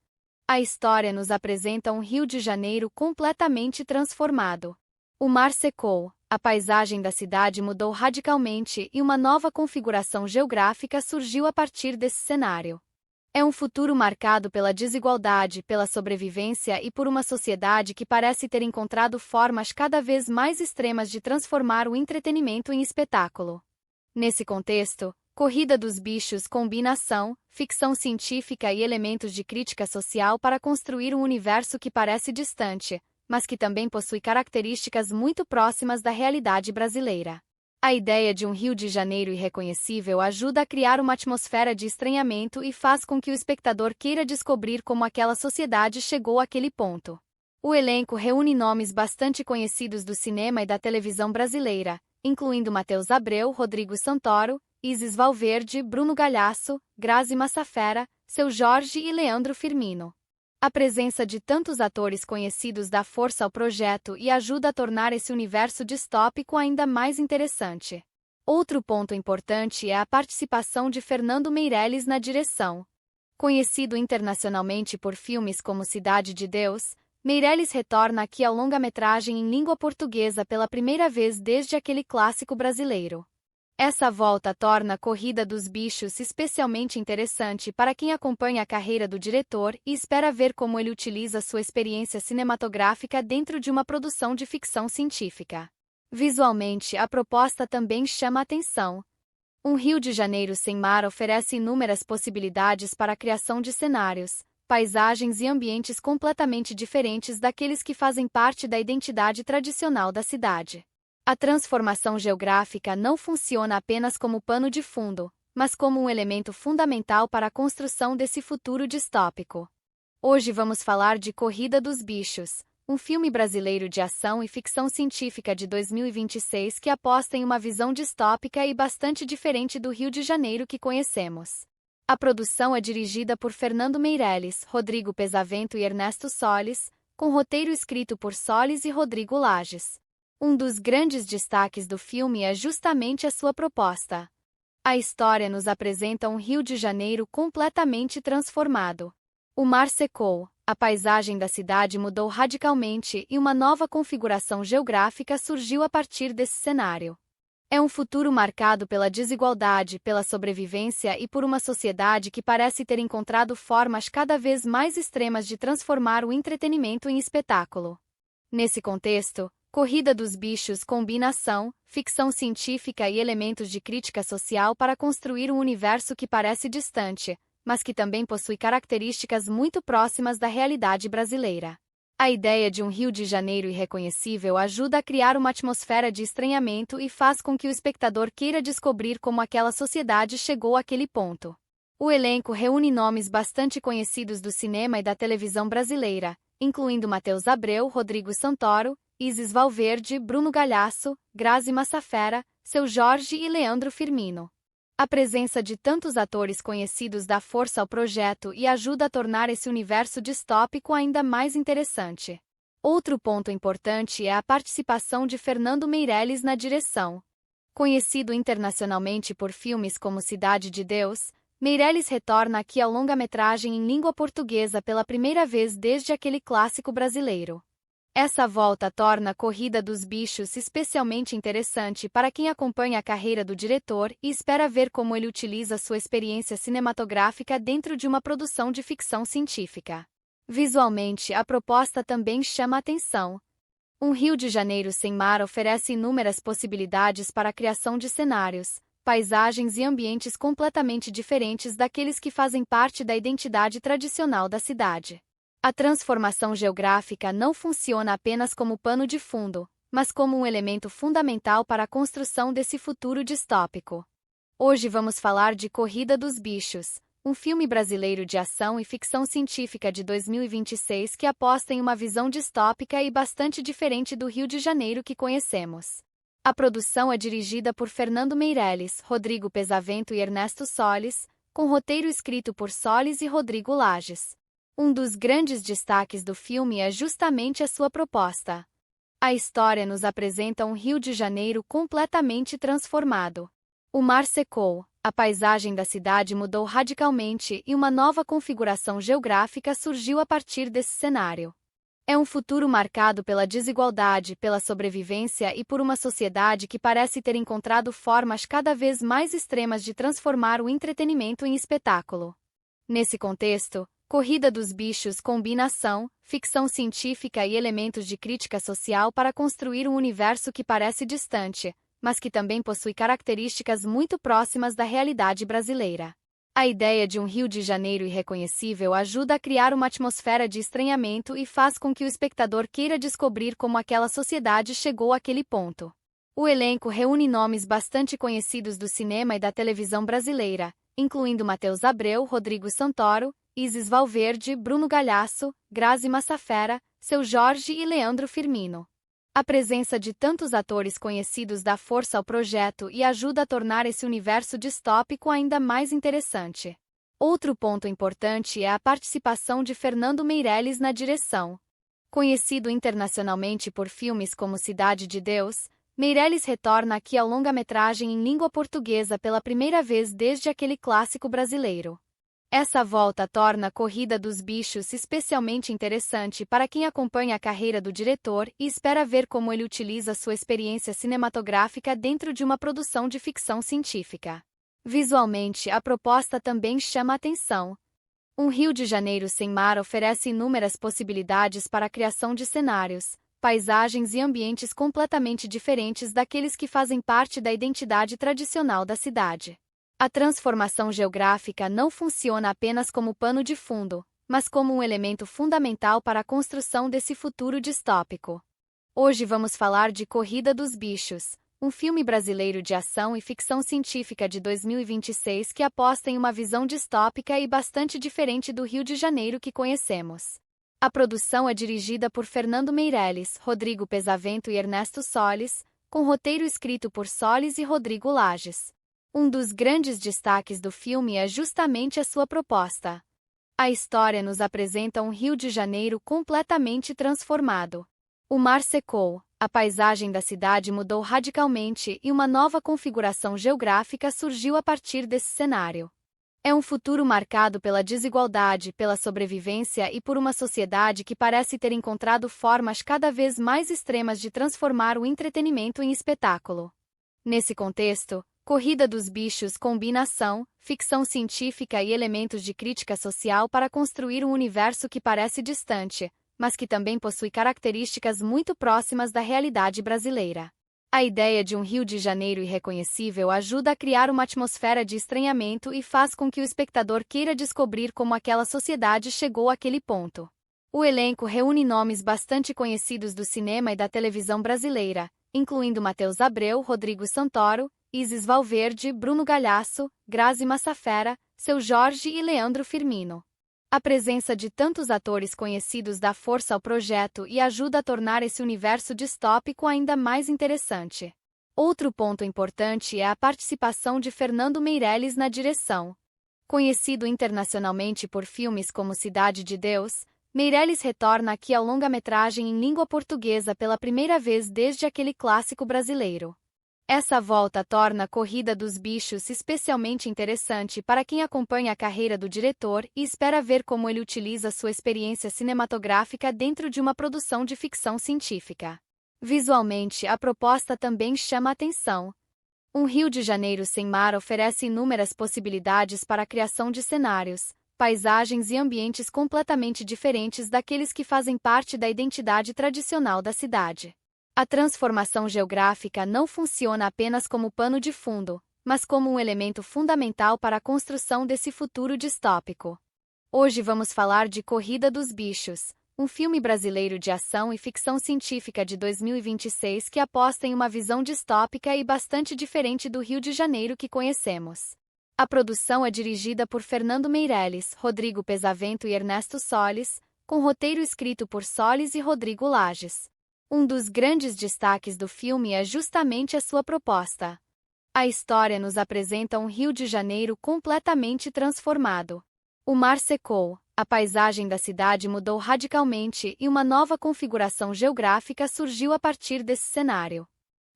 A história nos apresenta um Rio de Janeiro completamente transformado. O mar secou, a paisagem da cidade mudou radicalmente e uma nova configuração geográfica surgiu a partir desse cenário. É um futuro marcado pela desigualdade, pela sobrevivência e por uma sociedade que parece ter encontrado formas cada vez mais extremas de transformar o entretenimento em espetáculo. Nesse contexto, Corrida dos Bichos combina ação, ficção científica e elementos de crítica social para construir um universo que parece distante, mas que também possui características muito próximas da realidade brasileira. A ideia de um Rio de Janeiro irreconhecível ajuda a criar uma atmosfera de estranhamento e faz com que o espectador queira descobrir como aquela sociedade chegou àquele ponto. O elenco reúne nomes bastante conhecidos do cinema e da televisão brasileira, incluindo Matheus Abreu, Rodrigo Santoro, Isis Valverde, Bruno Galhaço, Grazi Massafera, Seu Jorge e Leandro Firmino. A presença de tantos atores conhecidos dá força ao projeto e ajuda a tornar esse universo distópico ainda mais interessante. Outro ponto importante é a participação de Fernando Meirelles na direção. Conhecido internacionalmente por filmes como Cidade de Deus, Meirelles retorna aqui ao longa-metragem em língua portuguesa pela primeira vez desde aquele clássico brasileiro. Essa volta torna a Corrida dos Bichos especialmente interessante para quem acompanha a carreira do diretor e espera ver como ele utiliza sua experiência cinematográfica dentro de uma produção de ficção científica. Visualmente, a proposta também chama a atenção. Um Rio de Janeiro sem mar oferece inúmeras possibilidades para a criação de cenários, paisagens e ambientes completamente diferentes daqueles que fazem parte da identidade tradicional da cidade. A transformação geográfica não funciona apenas como pano de fundo, mas como um elemento fundamental para a construção desse futuro distópico. Hoje vamos falar de Corrida dos Bichos, um filme brasileiro de ação e ficção científica de 2026 que aposta em uma visão distópica e bastante diferente do Rio de Janeiro que conhecemos. A produção é dirigida por Fernando Meirelles, Rodrigo Pesavento e Ernesto Solis, com roteiro escrito por Solis e Rodrigo Lages. Um dos grandes destaques do filme é justamente a sua proposta. A história nos apresenta um Rio de Janeiro completamente transformado. O mar secou, a paisagem da cidade mudou radicalmente e uma nova configuração geográfica surgiu a partir desse cenário. É um futuro marcado pela desigualdade, pela sobrevivência e por uma sociedade que parece ter encontrado formas cada vez mais extremas de transformar o entretenimento em espetáculo. Nesse contexto, Corrida dos Bichos combina ação, ficção científica e elementos de crítica social para construir um universo que parece distante, mas que também possui características muito próximas da realidade brasileira. A ideia de um Rio de Janeiro irreconhecível ajuda a criar uma atmosfera de estranhamento e faz com que o espectador queira descobrir como aquela sociedade chegou àquele ponto. O elenco reúne nomes bastante conhecidos do cinema e da televisão brasileira, incluindo Matheus Abreu, Rodrigo Santoro, Isis Valverde, Bruno Galhaço, Grazi Massafera, Seu Jorge e Leandro Firmino. A presença de tantos atores conhecidos dá força ao projeto e ajuda a tornar esse universo distópico ainda mais interessante. Outro ponto importante é a participação de Fernando Meirelles na direção. Conhecido internacionalmente por filmes como Cidade de Deus, Meirelles retorna aqui ao longa-metragem em língua portuguesa pela primeira vez desde aquele clássico brasileiro. Essa volta torna a Corrida dos Bichos especialmente interessante para quem acompanha a carreira do diretor e espera ver como ele utiliza sua experiência cinematográfica dentro de uma produção de ficção científica. Visualmente, a proposta também chama a atenção. Um Rio de Janeiro sem mar oferece inúmeras possibilidades para a criação de cenários, paisagens e ambientes completamente diferentes daqueles que fazem parte da identidade tradicional da cidade. A transformação geográfica não funciona apenas como pano de fundo, mas como um elemento fundamental para a construção desse futuro distópico. Hoje vamos falar de Corrida dos Bichos, um filme brasileiro de ação e ficção científica de 2026 que aposta em uma visão distópica e bastante diferente do Rio de Janeiro que conhecemos. A produção é dirigida por Fernando Meirelles, Rodrigo Pesavento e Ernesto Solis, com roteiro escrito por Solis e Rodrigo Lages. Um dos grandes destaques do filme é justamente a sua proposta. A história nos apresenta um Rio de Janeiro completamente transformado. O mar secou, a paisagem da cidade mudou radicalmente e uma nova configuração geográfica surgiu a partir desse cenário. É um futuro marcado pela desigualdade, pela sobrevivência e por uma sociedade que parece ter encontrado formas cada vez mais extremas de transformar o entretenimento em espetáculo. Nesse contexto, Corrida dos Bichos combina ação, ficção científica e elementos de crítica social para construir um universo que parece distante, mas que também possui características muito próximas da realidade brasileira. A ideia de um Rio de Janeiro irreconhecível ajuda a criar uma atmosfera de estranhamento e faz com que o espectador queira descobrir como aquela sociedade chegou àquele ponto. O elenco reúne nomes bastante conhecidos do cinema e da televisão brasileira, incluindo Matheus Abreu, Rodrigo Santoro, Isis Valverde, Bruno Galhaço, Grazi Massafera, Seu Jorge e Leandro Firmino. A presença de tantos atores conhecidos dá força ao projeto e ajuda a tornar esse universo distópico ainda mais interessante. Outro ponto importante é a participação de Fernando Meirelles na direção. Conhecido internacionalmente por filmes como Cidade de Deus, Meirelles retorna aqui ao longa-metragem em língua portuguesa pela primeira vez desde aquele clássico brasileiro. Essa volta torna a Corrida dos Bichos especialmente interessante para quem acompanha a carreira do diretor e espera ver como ele utiliza sua experiência cinematográfica dentro de uma produção de ficção científica. Visualmente, a proposta também chama a atenção. Um Rio de Janeiro sem mar oferece inúmeras possibilidades para a criação de cenários, paisagens e ambientes completamente diferentes daqueles que fazem parte da identidade tradicional da cidade. A transformação geográfica não funciona apenas como pano de fundo, mas como um elemento fundamental para a construção desse futuro distópico. Hoje vamos falar de Corrida dos Bichos, um filme brasileiro de ação e ficção científica de 2026 que aposta em uma visão distópica e bastante diferente do Rio de Janeiro que conhecemos. A produção é dirigida por Fernando Meirelles, Rodrigo Pesavento e Ernesto Solis, com roteiro escrito por Solis e Rodrigo Lages. Um dos grandes destaques do filme é justamente a sua proposta. A história nos apresenta um Rio de Janeiro completamente transformado. O mar secou, a paisagem da cidade mudou radicalmente e uma nova configuração geográfica surgiu a partir desse cenário. É um futuro marcado pela desigualdade, pela sobrevivência e por uma sociedade que parece ter encontrado formas cada vez mais extremas de transformar o entretenimento em espetáculo. Nesse contexto, Corrida dos Bichos combina ação, ficção científica e elementos de crítica social para construir um universo que parece distante, mas que também possui características muito próximas da realidade brasileira. A ideia de um Rio de Janeiro irreconhecível ajuda a criar uma atmosfera de estranhamento e faz com que o espectador queira descobrir como aquela sociedade chegou àquele ponto. O elenco reúne nomes bastante conhecidos do cinema e da televisão brasileira, incluindo Matheus Abreu, Rodrigo Santoro, Isis Valverde, Bruno Galhaço, Grazi Massafera, Seu Jorge e Leandro Firmino. A presença de tantos atores conhecidos dá força ao projeto e ajuda a tornar esse universo distópico ainda mais interessante. Outro ponto importante é a participação de Fernando Meirelles na direção. Conhecido internacionalmente por filmes como Cidade de Deus, Meirelles retorna aqui ao longa-metragem em língua portuguesa pela primeira vez desde aquele clássico brasileiro. Essa volta torna a Corrida dos Bichos especialmente interessante para quem acompanha a carreira do diretor e espera ver como ele utiliza sua experiência cinematográfica dentro de uma produção de ficção científica. Visualmente, a proposta também chama a atenção. Um Rio de Janeiro sem mar oferece inúmeras possibilidades para a criação de cenários, paisagens e ambientes completamente diferentes daqueles que fazem parte da identidade tradicional da cidade. A transformação geográfica não funciona apenas como pano de fundo, mas como um elemento fundamental para a construção desse futuro distópico. Hoje vamos falar de Corrida dos Bichos, um filme brasileiro de ação e ficção científica de 2026 que aposta em uma visão distópica e bastante diferente do Rio de Janeiro que conhecemos. A produção é dirigida por Fernando Meirelles, Rodrigo Pesavento e Ernesto Solis, com roteiro escrito por Solis e Rodrigo Lages. Um dos grandes destaques do filme é justamente a sua proposta. A história nos apresenta um Rio de Janeiro completamente transformado. O mar secou, a paisagem da cidade mudou radicalmente e uma nova configuração geográfica surgiu a partir desse cenário.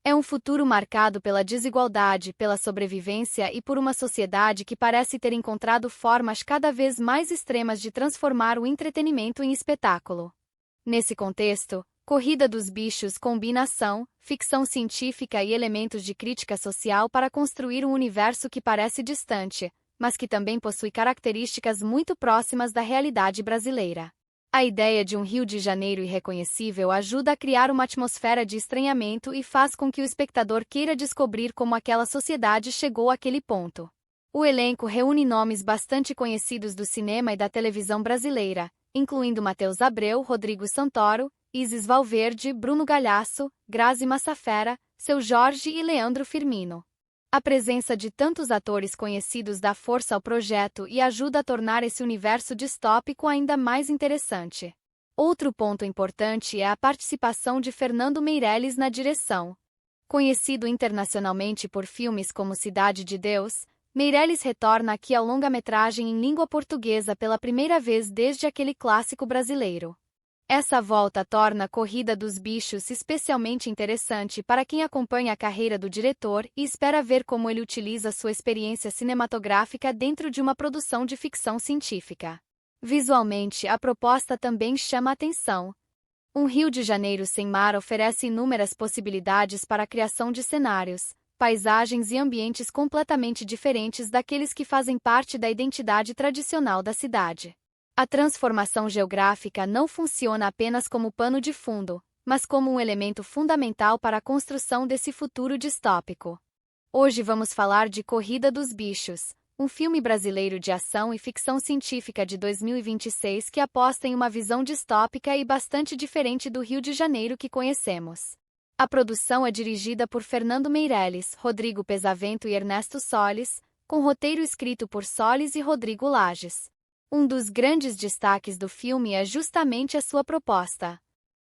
É um futuro marcado pela desigualdade, pela sobrevivência e por uma sociedade que parece ter encontrado formas cada vez mais extremas de transformar o entretenimento em espetáculo. Nesse contexto, Corrida dos Bichos combina ação, ficção científica e elementos de crítica social para construir um universo que parece distante, mas que também possui características muito próximas da realidade brasileira. A ideia de um Rio de Janeiro irreconhecível ajuda a criar uma atmosfera de estranhamento e faz com que o espectador queira descobrir como aquela sociedade chegou àquele ponto. O elenco reúne nomes bastante conhecidos do cinema e da televisão brasileira, incluindo Matheus Abreu, Rodrigo Santoro, Isis Valverde, Bruno Galhaço, Grazi Massafera, Seu Jorge e Leandro Firmino. A presença de tantos atores conhecidos dá força ao projeto e ajuda a tornar esse universo distópico ainda mais interessante. Outro ponto importante é a participação de Fernando Meirelles na direção. Conhecido internacionalmente por filmes como Cidade de Deus, Meirelles retorna aqui ao longa-metragem em língua portuguesa pela primeira vez desde aquele clássico brasileiro. Essa volta torna Corrida dos Bichos especialmente interessante para quem acompanha a carreira do diretor e espera ver como ele utiliza sua experiência cinematográfica dentro de uma produção de ficção científica. Visualmente, a proposta também chama a atenção. Um Rio de Janeiro sem mar oferece inúmeras possibilidades para a criação de cenários, paisagens e ambientes completamente diferentes daqueles que fazem parte da identidade tradicional da cidade. A transformação geográfica não funciona apenas como pano de fundo, mas como um elemento fundamental para a construção desse futuro distópico. Hoje vamos falar de Corrida dos Bichos, um filme brasileiro de ação e ficção científica de 2026 que aposta em uma visão distópica e bastante diferente do Rio de Janeiro que conhecemos. A produção é dirigida por Fernando Meirelles, Rodrigo Pesavento e Ernesto Solis, com roteiro escrito por Solis e Rodrigo Lages. Um dos grandes destaques do filme é justamente a sua proposta.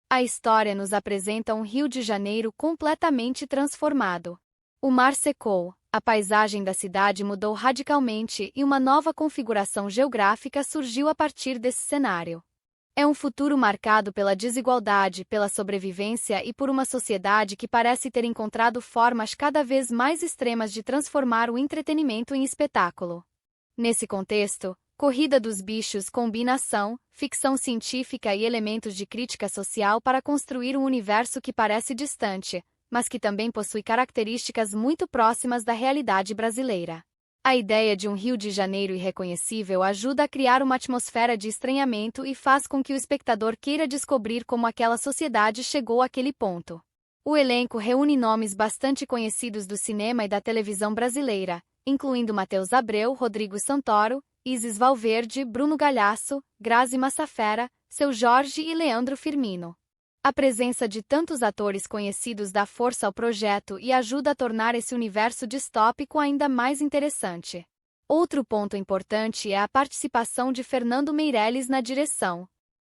A história nos apresenta um Rio de Janeiro completamente transformado. O mar secou, a paisagem da cidade mudou radicalmente e uma nova configuração geográfica surgiu a partir desse cenário. É um futuro marcado pela desigualdade, pela sobrevivência e por uma sociedade que parece ter encontrado formas cada vez mais extremas de transformar o entretenimento em espetáculo. Nesse contexto, Corrida dos Bichos combina ação, ficção científica e elementos de crítica social para construir um universo que parece distante, mas que também possui características muito próximas da realidade brasileira. A ideia de um Rio de Janeiro irreconhecível ajuda a criar uma atmosfera de estranhamento e faz com que o espectador queira descobrir como aquela sociedade chegou àquele ponto. O elenco reúne nomes bastante conhecidos do cinema e da televisão brasileira, incluindo Matheus Abreu, Rodrigo Santoro, Isis Valverde, Bruno Galhaço, Grazi Massafera, Seu Jorge e Leandro Firmino. A presença de tantos atores conhecidos dá força ao projeto e ajuda a tornar esse universo distópico ainda mais interessante. Outro ponto importante é a participação de Fernando Meirelles na direção.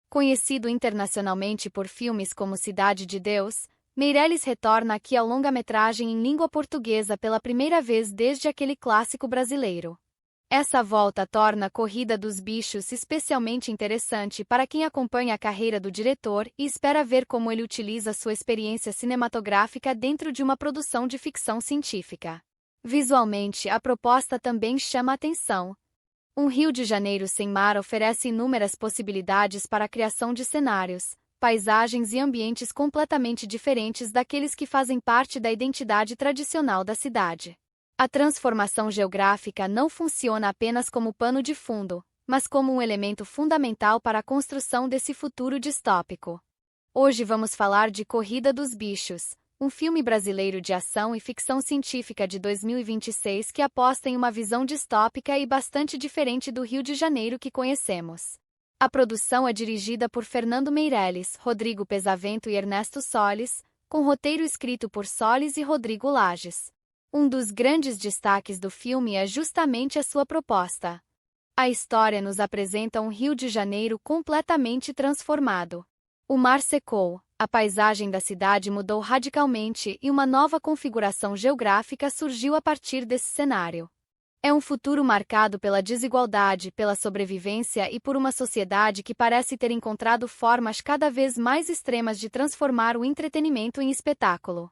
Conhecido internacionalmente por filmes como Cidade de Deus, Meirelles retorna aqui ao longa-metragem em língua portuguesa pela primeira vez desde aquele clássico brasileiro. Essa volta torna Corrida dos Bichos especialmente interessante para quem acompanha a carreira do diretor e espera ver como ele utiliza sua experiência cinematográfica dentro de uma produção de ficção científica. Visualmente, a proposta também chama a atenção. Um Rio de Janeiro sem mar oferece inúmeras possibilidades para a criação de cenários, paisagens e ambientes completamente diferentes daqueles que fazem parte da identidade tradicional da cidade. A transformação geográfica não funciona apenas como pano de fundo, mas como um elemento fundamental para a construção desse futuro distópico. Hoje vamos falar de Corrida dos Bichos, um filme brasileiro de ação e ficção científica de 2026 que aposta em uma visão distópica e bastante diferente do Rio de Janeiro que conhecemos. A produção é dirigida por Fernando Meirelles, Rodrigo Pesavento e Ernesto Solis, com roteiro escrito por Solis e Rodrigo Lages. Um dos grandes destaques do filme é justamente a sua proposta. A história nos apresenta um Rio de Janeiro completamente transformado. O mar secou, a paisagem da cidade mudou radicalmente e uma nova configuração geográfica surgiu a partir desse cenário. É um futuro marcado pela desigualdade, pela sobrevivência e por uma sociedade que parece ter encontrado formas cada vez mais extremas de transformar o entretenimento em espetáculo.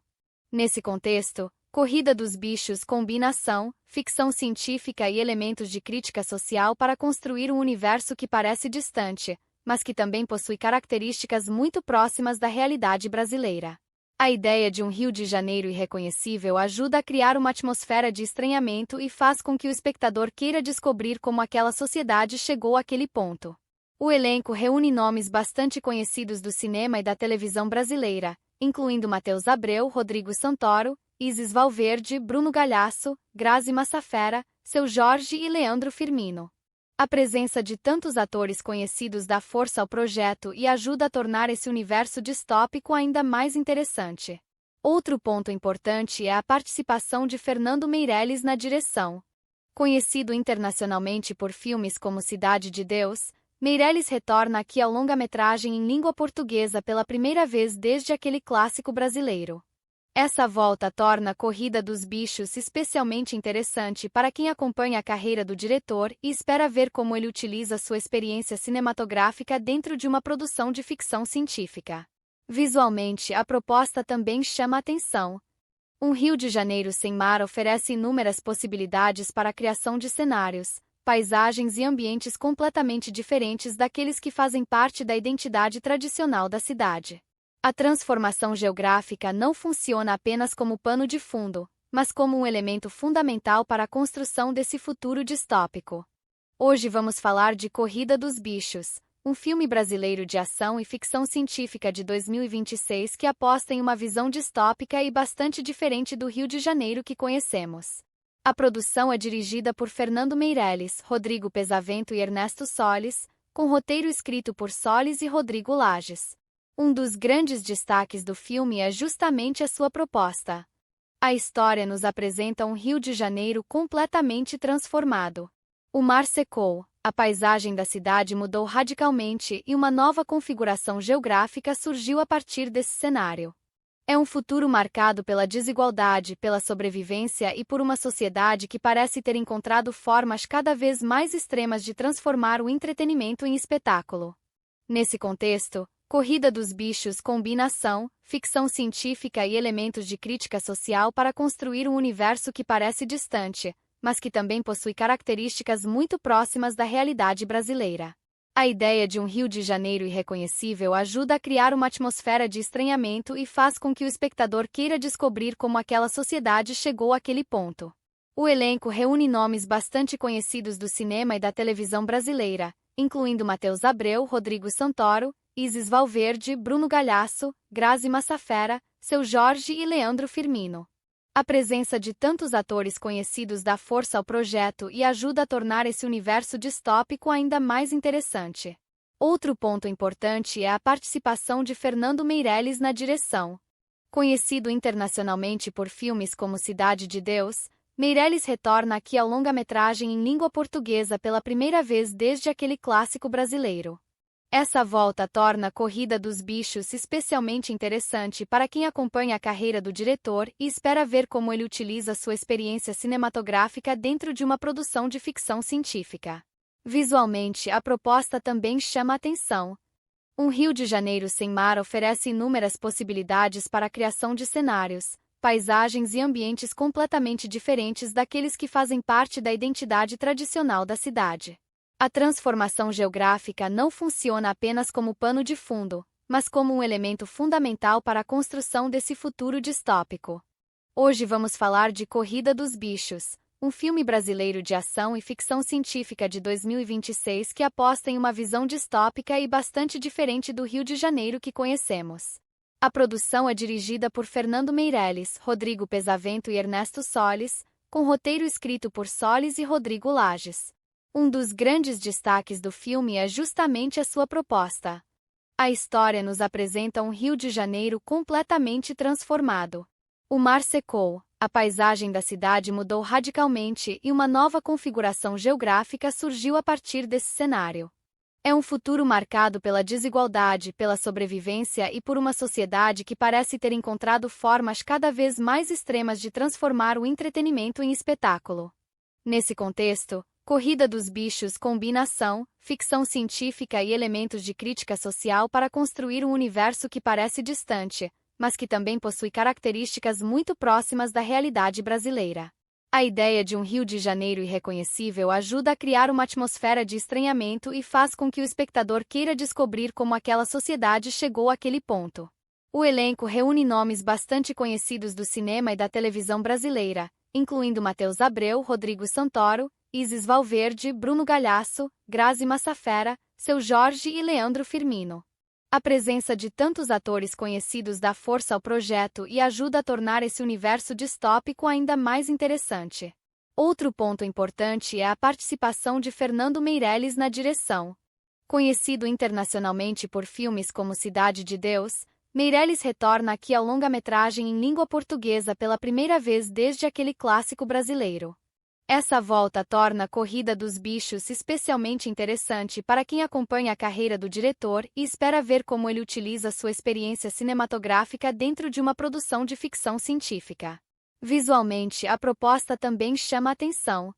Nesse contexto, Corrida dos Bichos combina ação, ficção científica e elementos de crítica social para construir um universo que parece distante, mas que também possui características muito próximas da realidade brasileira. A ideia de um Rio de Janeiro irreconhecível ajuda a criar uma atmosfera de estranhamento e faz com que o espectador queira descobrir como aquela sociedade chegou àquele ponto. O elenco reúne nomes bastante conhecidos do cinema e da televisão brasileira, incluindo Matheus Abreu, Rodrigo Santoro, Isis Valverde, Bruno Galhaço, Grazi Massafera, Seu Jorge e Leandro Firmino. A presença de tantos atores conhecidos dá força ao projeto e ajuda a tornar esse universo distópico ainda mais interessante. Outro ponto importante é a participação de Fernando Meirelles na direção. Conhecido internacionalmente por filmes como Cidade de Deus, Meirelles retorna aqui ao longa-metragem em língua portuguesa pela primeira vez desde aquele clássico brasileiro. Essa volta torna Corrida dos Bichos especialmente interessante para quem acompanha a carreira do diretor e espera ver como ele utiliza sua experiência cinematográfica dentro de uma produção de ficção científica. Visualmente, a proposta também chama a atenção. Um Rio de Janeiro sem mar oferece inúmeras possibilidades para a criação de cenários, paisagens e ambientes completamente diferentes daqueles que fazem parte da identidade tradicional da cidade. A transformação geográfica não funciona apenas como pano de fundo, mas como um elemento fundamental para a construção desse futuro distópico. Hoje vamos falar de Corrida dos Bichos, um filme brasileiro de ação e ficção científica de 2026 que aposta em uma visão distópica e bastante diferente do Rio de Janeiro que conhecemos. A produção é dirigida por Fernando Meirelles, Rodrigo Pesavento e Ernesto Solis, com roteiro escrito por Solis e Rodrigo Lages. Um dos grandes destaques do filme é justamente a sua proposta. A história nos apresenta um Rio de Janeiro completamente transformado. O mar secou, a paisagem da cidade mudou radicalmente e uma nova configuração geográfica surgiu a partir desse cenário. É um futuro marcado pela desigualdade, pela sobrevivência e por uma sociedade que parece ter encontrado formas cada vez mais extremas de transformar o entretenimento em espetáculo. Nesse contexto, Corrida dos Bichos combina ação, ficção científica e elementos de crítica social para construir um universo que parece distante, mas que também possui características muito próximas da realidade brasileira. A ideia de um Rio de Janeiro irreconhecível ajuda a criar uma atmosfera de estranhamento e faz com que o espectador queira descobrir como aquela sociedade chegou àquele ponto. O elenco reúne nomes bastante conhecidos do cinema e da televisão brasileira, incluindo Matheus Abreu, Rodrigo Santoro, Isis Valverde, Bruno Galhaço, Grazi Massafera, Seu Jorge e Leandro Firmino. A presença de tantos atores conhecidos dá força ao projeto e ajuda a tornar esse universo distópico ainda mais interessante. Outro ponto importante é a participação de Fernando Meirelles na direção. Conhecido internacionalmente por filmes como Cidade de Deus, Meirelles retorna aqui ao longa-metragem em língua portuguesa pela primeira vez desde aquele clássico brasileiro. Essa volta torna Corrida dos Bichos especialmente interessante para quem acompanha a carreira do diretor e espera ver como ele utiliza sua experiência cinematográfica dentro de uma produção de ficção científica. Visualmente, a proposta também chama a atenção. Um Rio de Janeiro sem mar oferece inúmeras possibilidades para a criação de cenários, paisagens e ambientes completamente diferentes daqueles que fazem parte da identidade tradicional da cidade. A transformação geográfica não funciona apenas como pano de fundo, mas como um elemento fundamental para a construção desse futuro distópico. Hoje vamos falar de Corrida dos Bichos, um filme brasileiro de ação e ficção científica de 2026 que aposta em uma visão distópica e bastante diferente do Rio de Janeiro que conhecemos. A produção é dirigida por Fernando Meirelles, Rodrigo Pesavento e Ernesto Solis, com roteiro escrito por Solis e Rodrigo Lages. Um dos grandes destaques do filme é justamente a sua proposta. A história nos apresenta um Rio de Janeiro completamente transformado. O mar secou, a paisagem da cidade mudou radicalmente e uma nova configuração geográfica surgiu a partir desse cenário. É um futuro marcado pela desigualdade, pela sobrevivência e por uma sociedade que parece ter encontrado formas cada vez mais extremas de transformar o entretenimento em espetáculo. Nesse contexto, Corrida dos Bichos combina ação, ficção científica e elementos de crítica social para construir um universo que parece distante, mas que também possui características muito próximas da realidade brasileira. A ideia de um Rio de Janeiro irreconhecível ajuda a criar uma atmosfera de estranhamento e faz com que o espectador queira descobrir como aquela sociedade chegou àquele ponto. O elenco reúne nomes bastante conhecidos do cinema e da televisão brasileira, incluindo Matheus Abreu, Rodrigo Santoro, Isis Valverde, Bruno Galhaço, Grazi Massafera, Seu Jorge e Leandro Firmino. A presença de tantos atores conhecidos dá força ao projeto e ajuda a tornar esse universo distópico ainda mais interessante. Outro ponto importante é a participação de Fernando Meirelles na direção. Conhecido internacionalmente por filmes como Cidade de Deus, Meirelles retorna aqui ao longa-metragem em língua portuguesa pela primeira vez desde aquele clássico brasileiro. Essa volta torna a Corrida dos Bichos especialmente interessante para quem acompanha a carreira do diretor e espera ver como ele utiliza sua experiência cinematográfica dentro de uma produção de ficção científica. Visualmente, a proposta também chama a atenção.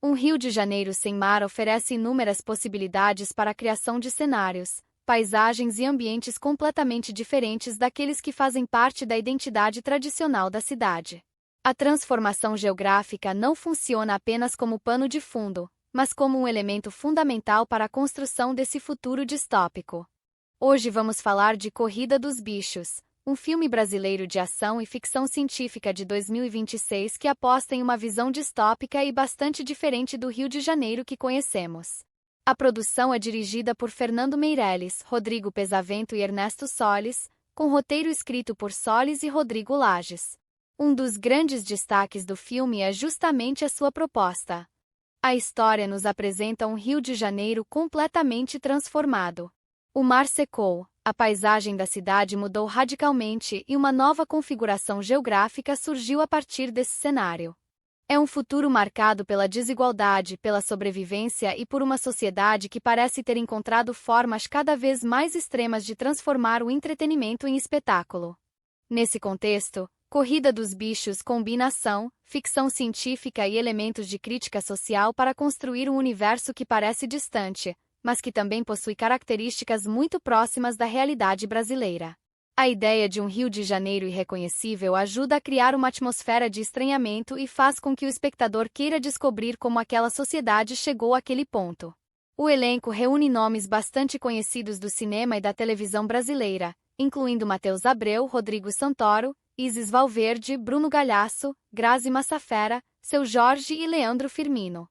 Um Rio de Janeiro sem mar oferece inúmeras possibilidades para a criação de cenários, paisagens e ambientes completamente diferentes daqueles que fazem parte da identidade tradicional da cidade. A transformação geográfica não funciona apenas como pano de fundo, mas como um elemento fundamental para a construção desse futuro distópico. Hoje vamos falar de Corrida dos Bichos, um filme brasileiro de ação e ficção científica de 2026 que aposta em uma visão distópica e bastante diferente do Rio de Janeiro que conhecemos. A produção é dirigida por Fernando Meirelles, Rodrigo Pesavento e Ernesto Solis, com roteiro escrito por Solis e Rodrigo Lages. Um dos grandes destaques do filme é justamente a sua proposta. A história nos apresenta um Rio de Janeiro completamente transformado. O mar secou, a paisagem da cidade mudou radicalmente e uma nova configuração geográfica surgiu a partir desse cenário. É um futuro marcado pela desigualdade, pela sobrevivência e por uma sociedade que parece ter encontrado formas cada vez mais extremas de transformar o entretenimento em espetáculo. Nesse contexto, Corrida dos Bichos combina ação, ficção científica e elementos de crítica social para construir um universo que parece distante, mas que também possui características muito próximas da realidade brasileira. A ideia de um Rio de Janeiro irreconhecível ajuda a criar uma atmosfera de estranhamento e faz com que o espectador queira descobrir como aquela sociedade chegou àquele ponto. O elenco reúne nomes bastante conhecidos do cinema e da televisão brasileira, incluindo Matheus Abreu, Rodrigo Santoro, Isis Valverde, Bruno Galhaço, Grazi Massafera, Seu Jorge e Leandro Firmino.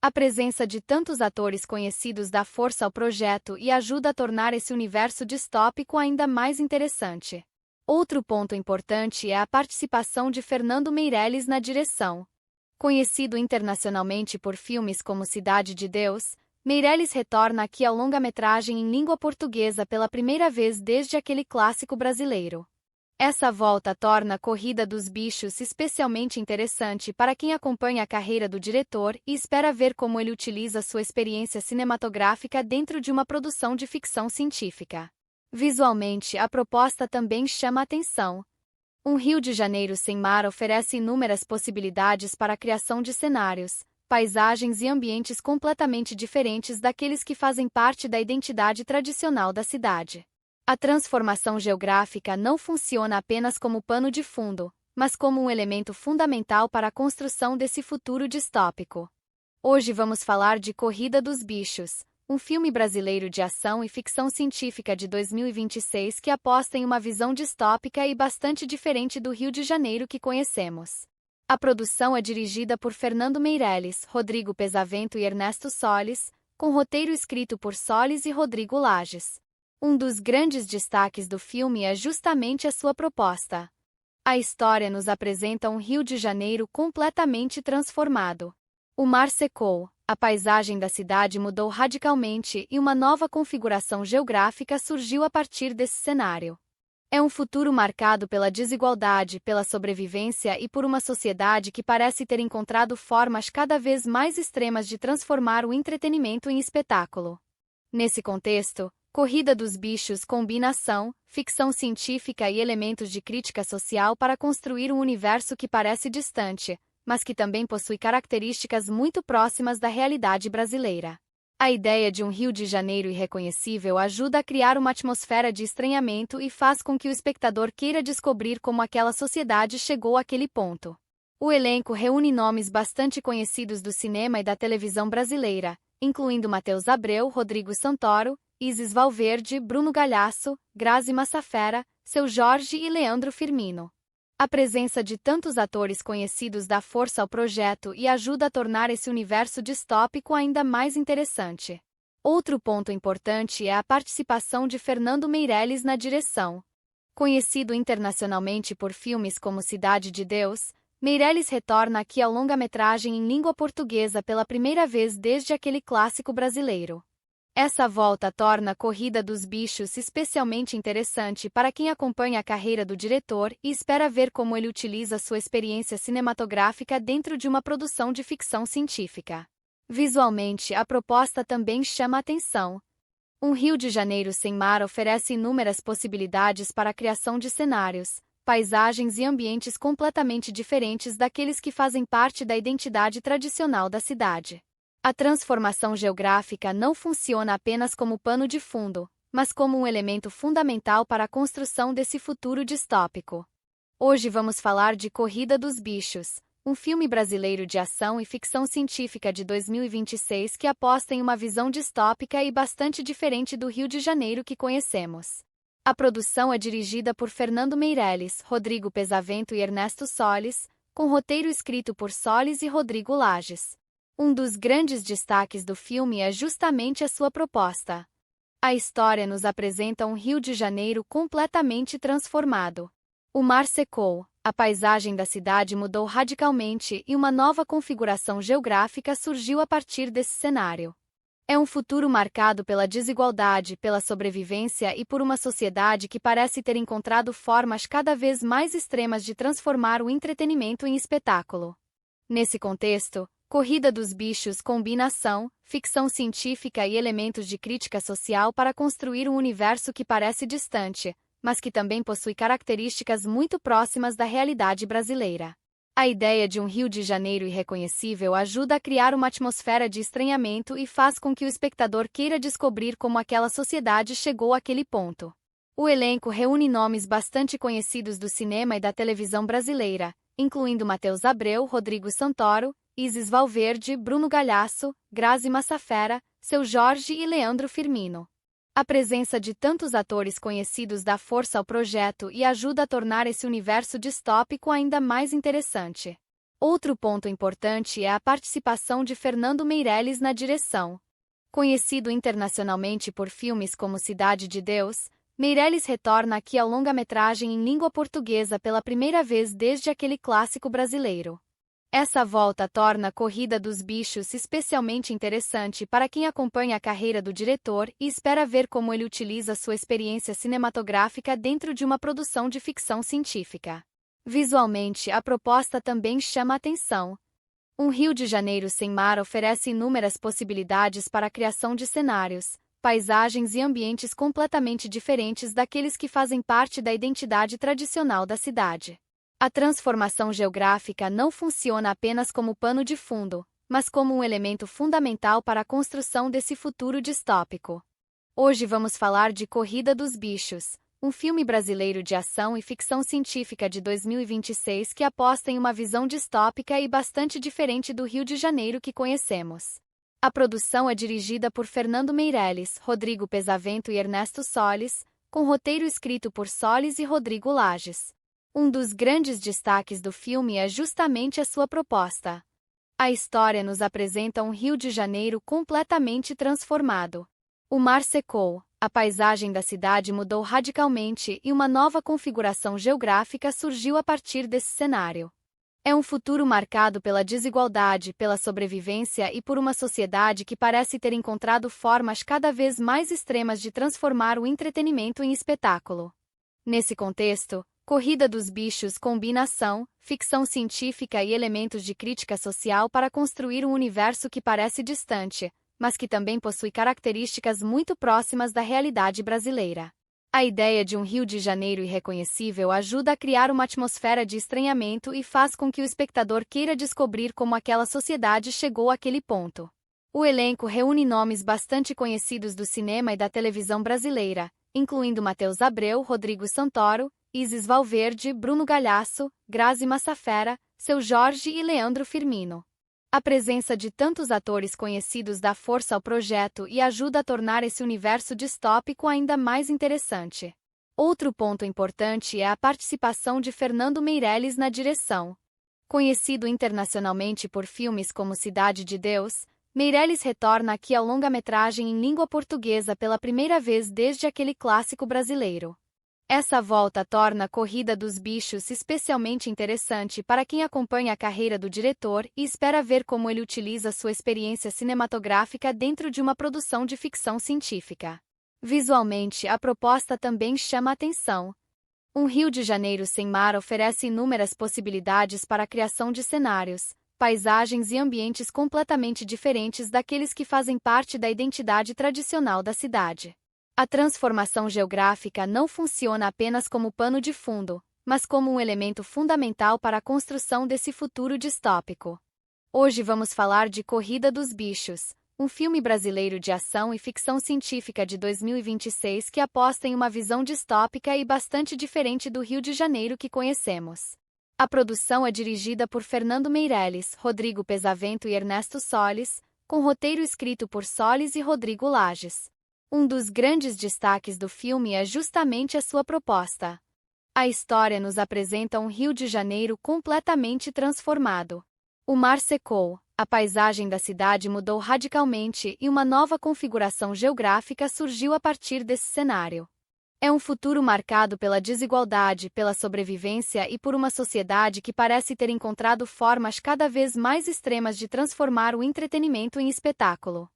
A presença de tantos atores conhecidos dá força ao projeto e ajuda a tornar esse universo distópico ainda mais interessante. Outro ponto importante é a participação de Fernando Meirelles na direção. Conhecido internacionalmente por filmes como Cidade de Deus, Meirelles retorna aqui ao longa-metragem em língua portuguesa pela primeira vez desde aquele clássico brasileiro. Essa volta torna a Corrida dos Bichos especialmente interessante para quem acompanha a carreira do diretor e espera ver como ele utiliza sua experiência cinematográfica dentro de uma produção de ficção científica. Visualmente, a proposta também chama a atenção. Um Rio de Janeiro sem mar oferece inúmeras possibilidades para a criação de cenários, paisagens e ambientes completamente diferentes daqueles que fazem parte da identidade tradicional da cidade. A transformação geográfica não funciona apenas como pano de fundo, mas como um elemento fundamental para a construção desse futuro distópico. Hoje vamos falar de Corrida dos Bichos, um filme brasileiro de ação e ficção científica de 2026 que aposta em uma visão distópica e bastante diferente do Rio de Janeiro que conhecemos. A produção é dirigida por Fernando Meirelles, Rodrigo Pesavento e Ernesto Solis, com roteiro escrito por Solis e Rodrigo Lages. Um dos grandes destaques do filme é justamente a sua proposta. A história nos apresenta um Rio de Janeiro completamente transformado. O mar secou, a paisagem da cidade mudou radicalmente e uma nova configuração geográfica surgiu a partir desse cenário. É um futuro marcado pela desigualdade, pela sobrevivência e por uma sociedade que parece ter encontrado formas cada vez mais extremas de transformar o entretenimento em espetáculo. Nesse contexto, Corrida dos Bichos combina ação, ficção científica e elementos de crítica social para construir um universo que parece distante, mas que também possui características muito próximas da realidade brasileira. A ideia de um Rio de Janeiro irreconhecível ajuda a criar uma atmosfera de estranhamento e faz com que o espectador queira descobrir como aquela sociedade chegou àquele ponto. O elenco reúne nomes bastante conhecidos do cinema e da televisão brasileira, incluindo Matheus Abreu, Rodrigo Santoro, Isis Valverde, Bruno Galhaço, Grazi Massafera, Seu Jorge e Leandro Firmino. A presença de tantos atores conhecidos dá força ao projeto e ajuda a tornar esse universo distópico ainda mais interessante. Outro ponto importante é a participação de Fernando Meirelles na direção. Conhecido internacionalmente por filmes como Cidade de Deus, Meirelles retorna aqui ao longa-metragem em língua portuguesa pela primeira vez desde aquele clássico brasileiro. Essa volta torna Corrida dos Bichos especialmente interessante para quem acompanha a carreira do diretor e espera ver como ele utiliza sua experiência cinematográfica dentro de uma produção de ficção científica. Visualmente, a proposta também chama a atenção. Um Rio de Janeiro sem mar oferece inúmeras possibilidades para a criação de cenários, paisagens e ambientes completamente diferentes daqueles que fazem parte da identidade tradicional da cidade. A transformação geográfica não funciona apenas como pano de fundo, mas como um elemento fundamental para a construção desse futuro distópico. Hoje vamos falar de Corrida dos Bichos, um filme brasileiro de ação e ficção científica de 2026 que aposta em uma visão distópica e bastante diferente do Rio de Janeiro que conhecemos. A produção é dirigida por Fernando Meirelles, Rodrigo Pesavento e Ernesto Solis, com roteiro escrito por Solis e Rodrigo Lages. Um dos grandes destaques do filme é justamente a sua proposta. A história nos apresenta um Rio de Janeiro completamente transformado. O mar secou, a paisagem da cidade mudou radicalmente e uma nova configuração geográfica surgiu a partir desse cenário. É um futuro marcado pela desigualdade, pela sobrevivência e por uma sociedade que parece ter encontrado formas cada vez mais extremas de transformar o entretenimento em espetáculo. Nesse contexto, Corrida dos Bichos combina ação, ficção científica e elementos de crítica social para construir um universo que parece distante, mas que também possui características muito próximas da realidade brasileira. A ideia de um Rio de Janeiro irreconhecível ajuda a criar uma atmosfera de estranhamento e faz com que o espectador queira descobrir como aquela sociedade chegou àquele ponto. O elenco reúne nomes bastante conhecidos do cinema e da televisão brasileira, incluindo Matheus Abreu, Rodrigo Santoro, Isis Valverde, Bruno Galhaço, Grazi Massafera, Seu Jorge e Leandro Firmino. A presença de tantos atores conhecidos dá força ao projeto e ajuda a tornar esse universo distópico ainda mais interessante. Outro ponto importante é a participação de Fernando Meirelles na direção. Conhecido internacionalmente por filmes como Cidade de Deus, Meirelles retorna aqui ao longa-metragem em língua portuguesa pela primeira vez desde aquele clássico brasileiro. Essa volta torna Corrida dos Bichos especialmente interessante para quem acompanha a carreira do diretor e espera ver como ele utiliza sua experiência cinematográfica dentro de uma produção de ficção científica. Visualmente, a proposta também chama a atenção. Um Rio de Janeiro sem mar oferece inúmeras possibilidades para a criação de cenários, paisagens e ambientes completamente diferentes daqueles que fazem parte da identidade tradicional da cidade. A transformação geográfica não funciona apenas como pano de fundo, mas como um elemento fundamental para a construção desse futuro distópico. Hoje vamos falar de Corrida dos Bichos, um filme brasileiro de ação e ficção científica de 2026 que aposta em uma visão distópica e bastante diferente do Rio de Janeiro que conhecemos. A produção é dirigida por Fernando Meirelles, Rodrigo Pesavento e Ernesto Solis, com roteiro escrito por Solis e Rodrigo Lages. Um dos grandes destaques do filme é justamente a sua proposta. A história nos apresenta um Rio de Janeiro completamente transformado. O mar secou, a paisagem da cidade mudou radicalmente e uma nova configuração geográfica surgiu a partir desse cenário. É um futuro marcado pela desigualdade, pela sobrevivência e por uma sociedade que parece ter encontrado formas cada vez mais extremas de transformar o entretenimento em espetáculo. Nesse contexto, Corrida dos Bichos combina ação, ficção científica e elementos de crítica social para construir um universo que parece distante, mas que também possui características muito próximas da realidade brasileira. A ideia de um Rio de Janeiro irreconhecível ajuda a criar uma atmosfera de estranhamento e faz com que o espectador queira descobrir como aquela sociedade chegou àquele ponto. O elenco reúne nomes bastante conhecidos do cinema e da televisão brasileira, incluindo Matheus Abreu, Rodrigo Santoro, Isis Valverde, Bruno Galhaço, Grazi Massafera, Seu Jorge e Leandro Firmino. A presença de tantos atores conhecidos dá força ao projeto e ajuda a tornar esse universo distópico ainda mais interessante. Outro ponto importante é a participação de Fernando Meirelles na direção. Conhecido internacionalmente por filmes como Cidade de Deus, Meirelles retorna aqui ao longa-metragem em língua portuguesa pela primeira vez desde aquele clássico brasileiro. Essa volta torna a Corrida dos Bichos especialmente interessante para quem acompanha a carreira do diretor e espera ver como ele utiliza sua experiência cinematográfica dentro de uma produção de ficção científica. Visualmente, a proposta também chama a atenção. Um Rio de Janeiro sem mar oferece inúmeras possibilidades para a criação de cenários, paisagens e ambientes completamente diferentes daqueles que fazem parte da identidade tradicional da cidade. A transformação geográfica não funciona apenas como pano de fundo, mas como um elemento fundamental para a construção desse futuro distópico. Hoje vamos falar de Corrida dos Bichos, um filme brasileiro de ação e ficção científica de 2026 que aposta em uma visão distópica e bastante diferente do Rio de Janeiro que conhecemos. A produção é dirigida por Fernando Meirelles, Rodrigo Pesavento e Ernesto Solis, com roteiro escrito por Solis e Rodrigo Lages. Um dos grandes destaques do filme é justamente a sua proposta. A história nos apresenta um Rio de Janeiro completamente transformado. O mar secou, a paisagem da cidade mudou radicalmente e uma nova configuração geográfica surgiu a partir desse cenário. É um futuro marcado pela desigualdade, pela sobrevivência e por uma sociedade que parece ter encontrado formas cada vez mais extremas de transformar o entretenimento em espetáculo.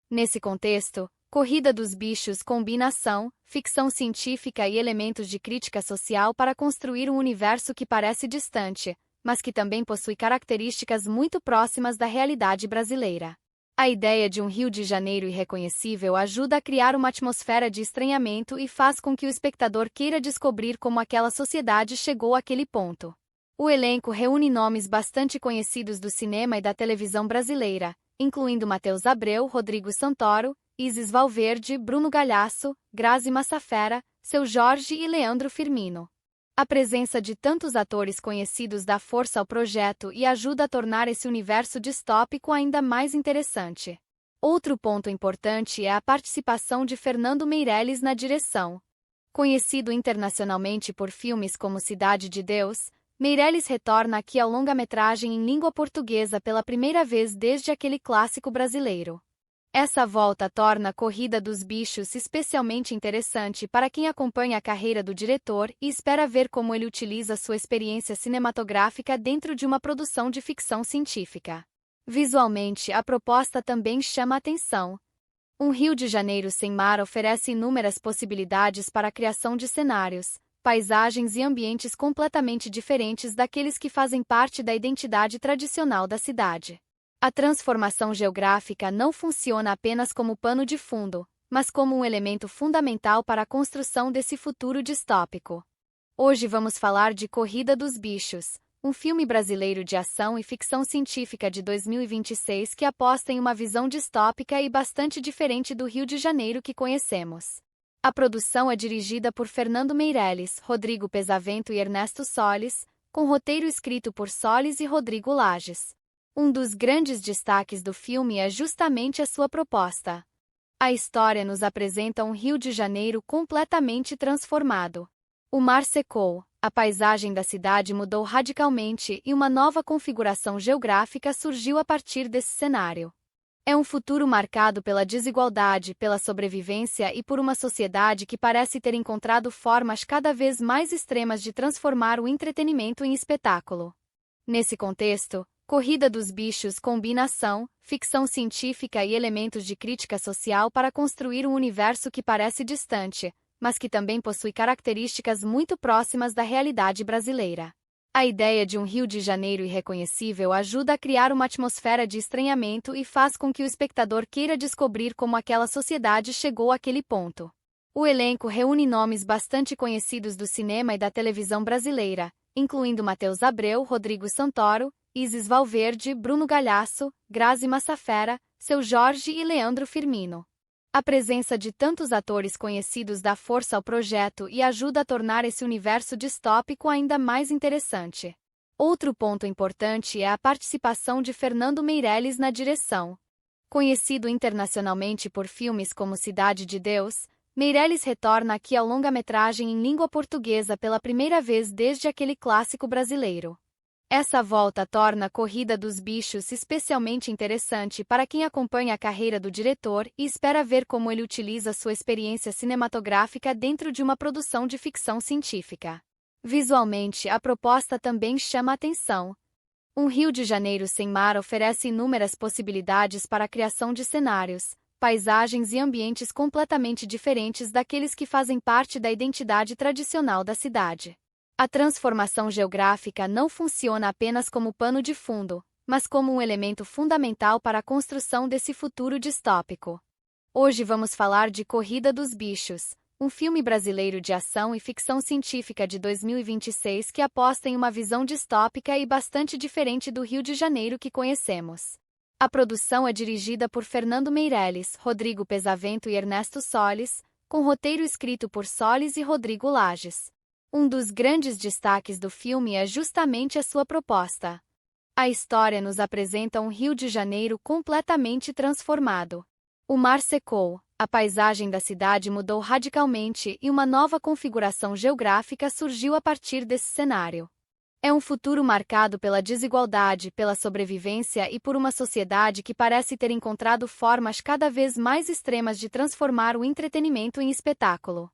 Nesse contexto, Corrida dos Bichos combina ação, ficção científica e elementos de crítica social para construir um universo que parece distante, mas que também possui características muito próximas da realidade brasileira. A ideia de um Rio de Janeiro irreconhecível ajuda a criar uma atmosfera de estranhamento e faz com que o espectador queira descobrir como aquela sociedade chegou àquele ponto. O elenco reúne nomes bastante conhecidos do cinema e da televisão brasileira, incluindo Matheus Abreu, Rodrigo Santoro, Isis Valverde, Bruno Galhaço, Grazi Massafera, Seu Jorge e Leandro Firmino. A presença de tantos atores conhecidos dá força ao projeto e ajuda a tornar esse universo distópico ainda mais interessante. Outro ponto importante é a participação de Fernando Meirelles na direção. Conhecido internacionalmente por filmes como Cidade de Deus, Meirelles retorna aqui ao longa-metragem em língua portuguesa pela primeira vez desde aquele clássico brasileiro. Essa volta torna a Corrida dos Bichos especialmente interessante para quem acompanha a carreira do diretor e espera ver como ele utiliza sua experiência cinematográfica dentro de uma produção de ficção científica. Visualmente, a proposta também chama a atenção. Um Rio de Janeiro sem mar oferece inúmeras possibilidades para a criação de cenários, paisagens e ambientes completamente diferentes daqueles que fazem parte da identidade tradicional da cidade. A transformação geográfica não funciona apenas como pano de fundo, mas como um elemento fundamental para a construção desse futuro distópico. Hoje vamos falar de Corrida dos Bichos, um filme brasileiro de ação e ficção científica de 2026 que aposta em uma visão distópica e bastante diferente do Rio de Janeiro que conhecemos. A produção é dirigida por Fernando Meirelles, Rodrigo Pesavento e Ernesto Solis, com roteiro escrito por Solis e Rodrigo Lages. Um dos grandes destaques do filme é justamente a sua proposta. A história nos apresenta um Rio de Janeiro completamente transformado. O mar secou, a paisagem da cidade mudou radicalmente e uma nova configuração geográfica surgiu a partir desse cenário. É um futuro marcado pela desigualdade, pela sobrevivência e por uma sociedade que parece ter encontrado formas cada vez mais extremas de transformar o entretenimento em espetáculo. Nesse contexto, Corrida dos Bichos combina ação, ficção científica e elementos de crítica social para construir um universo que parece distante, mas que também possui características muito próximas da realidade brasileira. A ideia de um Rio de Janeiro irreconhecível ajuda a criar uma atmosfera de estranhamento e faz com que o espectador queira descobrir como aquela sociedade chegou àquele ponto. O elenco reúne nomes bastante conhecidos do cinema e da televisão brasileira, incluindo Matheus Abreu, Rodrigo Santoro, Isis Valverde, Bruno Galhaço, Grazi Massafera, Seu Jorge e Leandro Firmino. A presença de tantos atores conhecidos dá força ao projeto e ajuda a tornar esse universo distópico ainda mais interessante. Outro ponto importante é a participação de Fernando Meirelles na direção. Conhecido internacionalmente por filmes como Cidade de Deus, Meirelles retorna aqui ao longa-metragem em língua portuguesa pela primeira vez desde aquele clássico brasileiro. Essa volta torna a Corrida dos Bichos especialmente interessante para quem acompanha a carreira do diretor e espera ver como ele utiliza sua experiência cinematográfica dentro de uma produção de ficção científica. Visualmente, a proposta também chama a atenção. Um Rio de Janeiro sem mar oferece inúmeras possibilidades para a criação de cenários, paisagens e ambientes completamente diferentes daqueles que fazem parte da identidade tradicional da cidade. A transformação geográfica não funciona apenas como pano de fundo, mas como um elemento fundamental para a construção desse futuro distópico. Hoje vamos falar de Corrida dos Bichos, um filme brasileiro de ação e ficção científica de 2026 que aposta em uma visão distópica e bastante diferente do Rio de Janeiro que conhecemos. A produção é dirigida por Fernando Meirelles, Rodrigo Pesavento e Ernesto Solis, com roteiro escrito por Solis e Rodrigo Lages. Um dos grandes destaques do filme é justamente a sua proposta. A história nos apresenta um Rio de Janeiro completamente transformado. O mar secou, a paisagem da cidade mudou radicalmente e uma nova configuração geográfica surgiu a partir desse cenário. É um futuro marcado pela desigualdade, pela sobrevivência e por uma sociedade que parece ter encontrado formas cada vez mais extremas de transformar o entretenimento em espetáculo.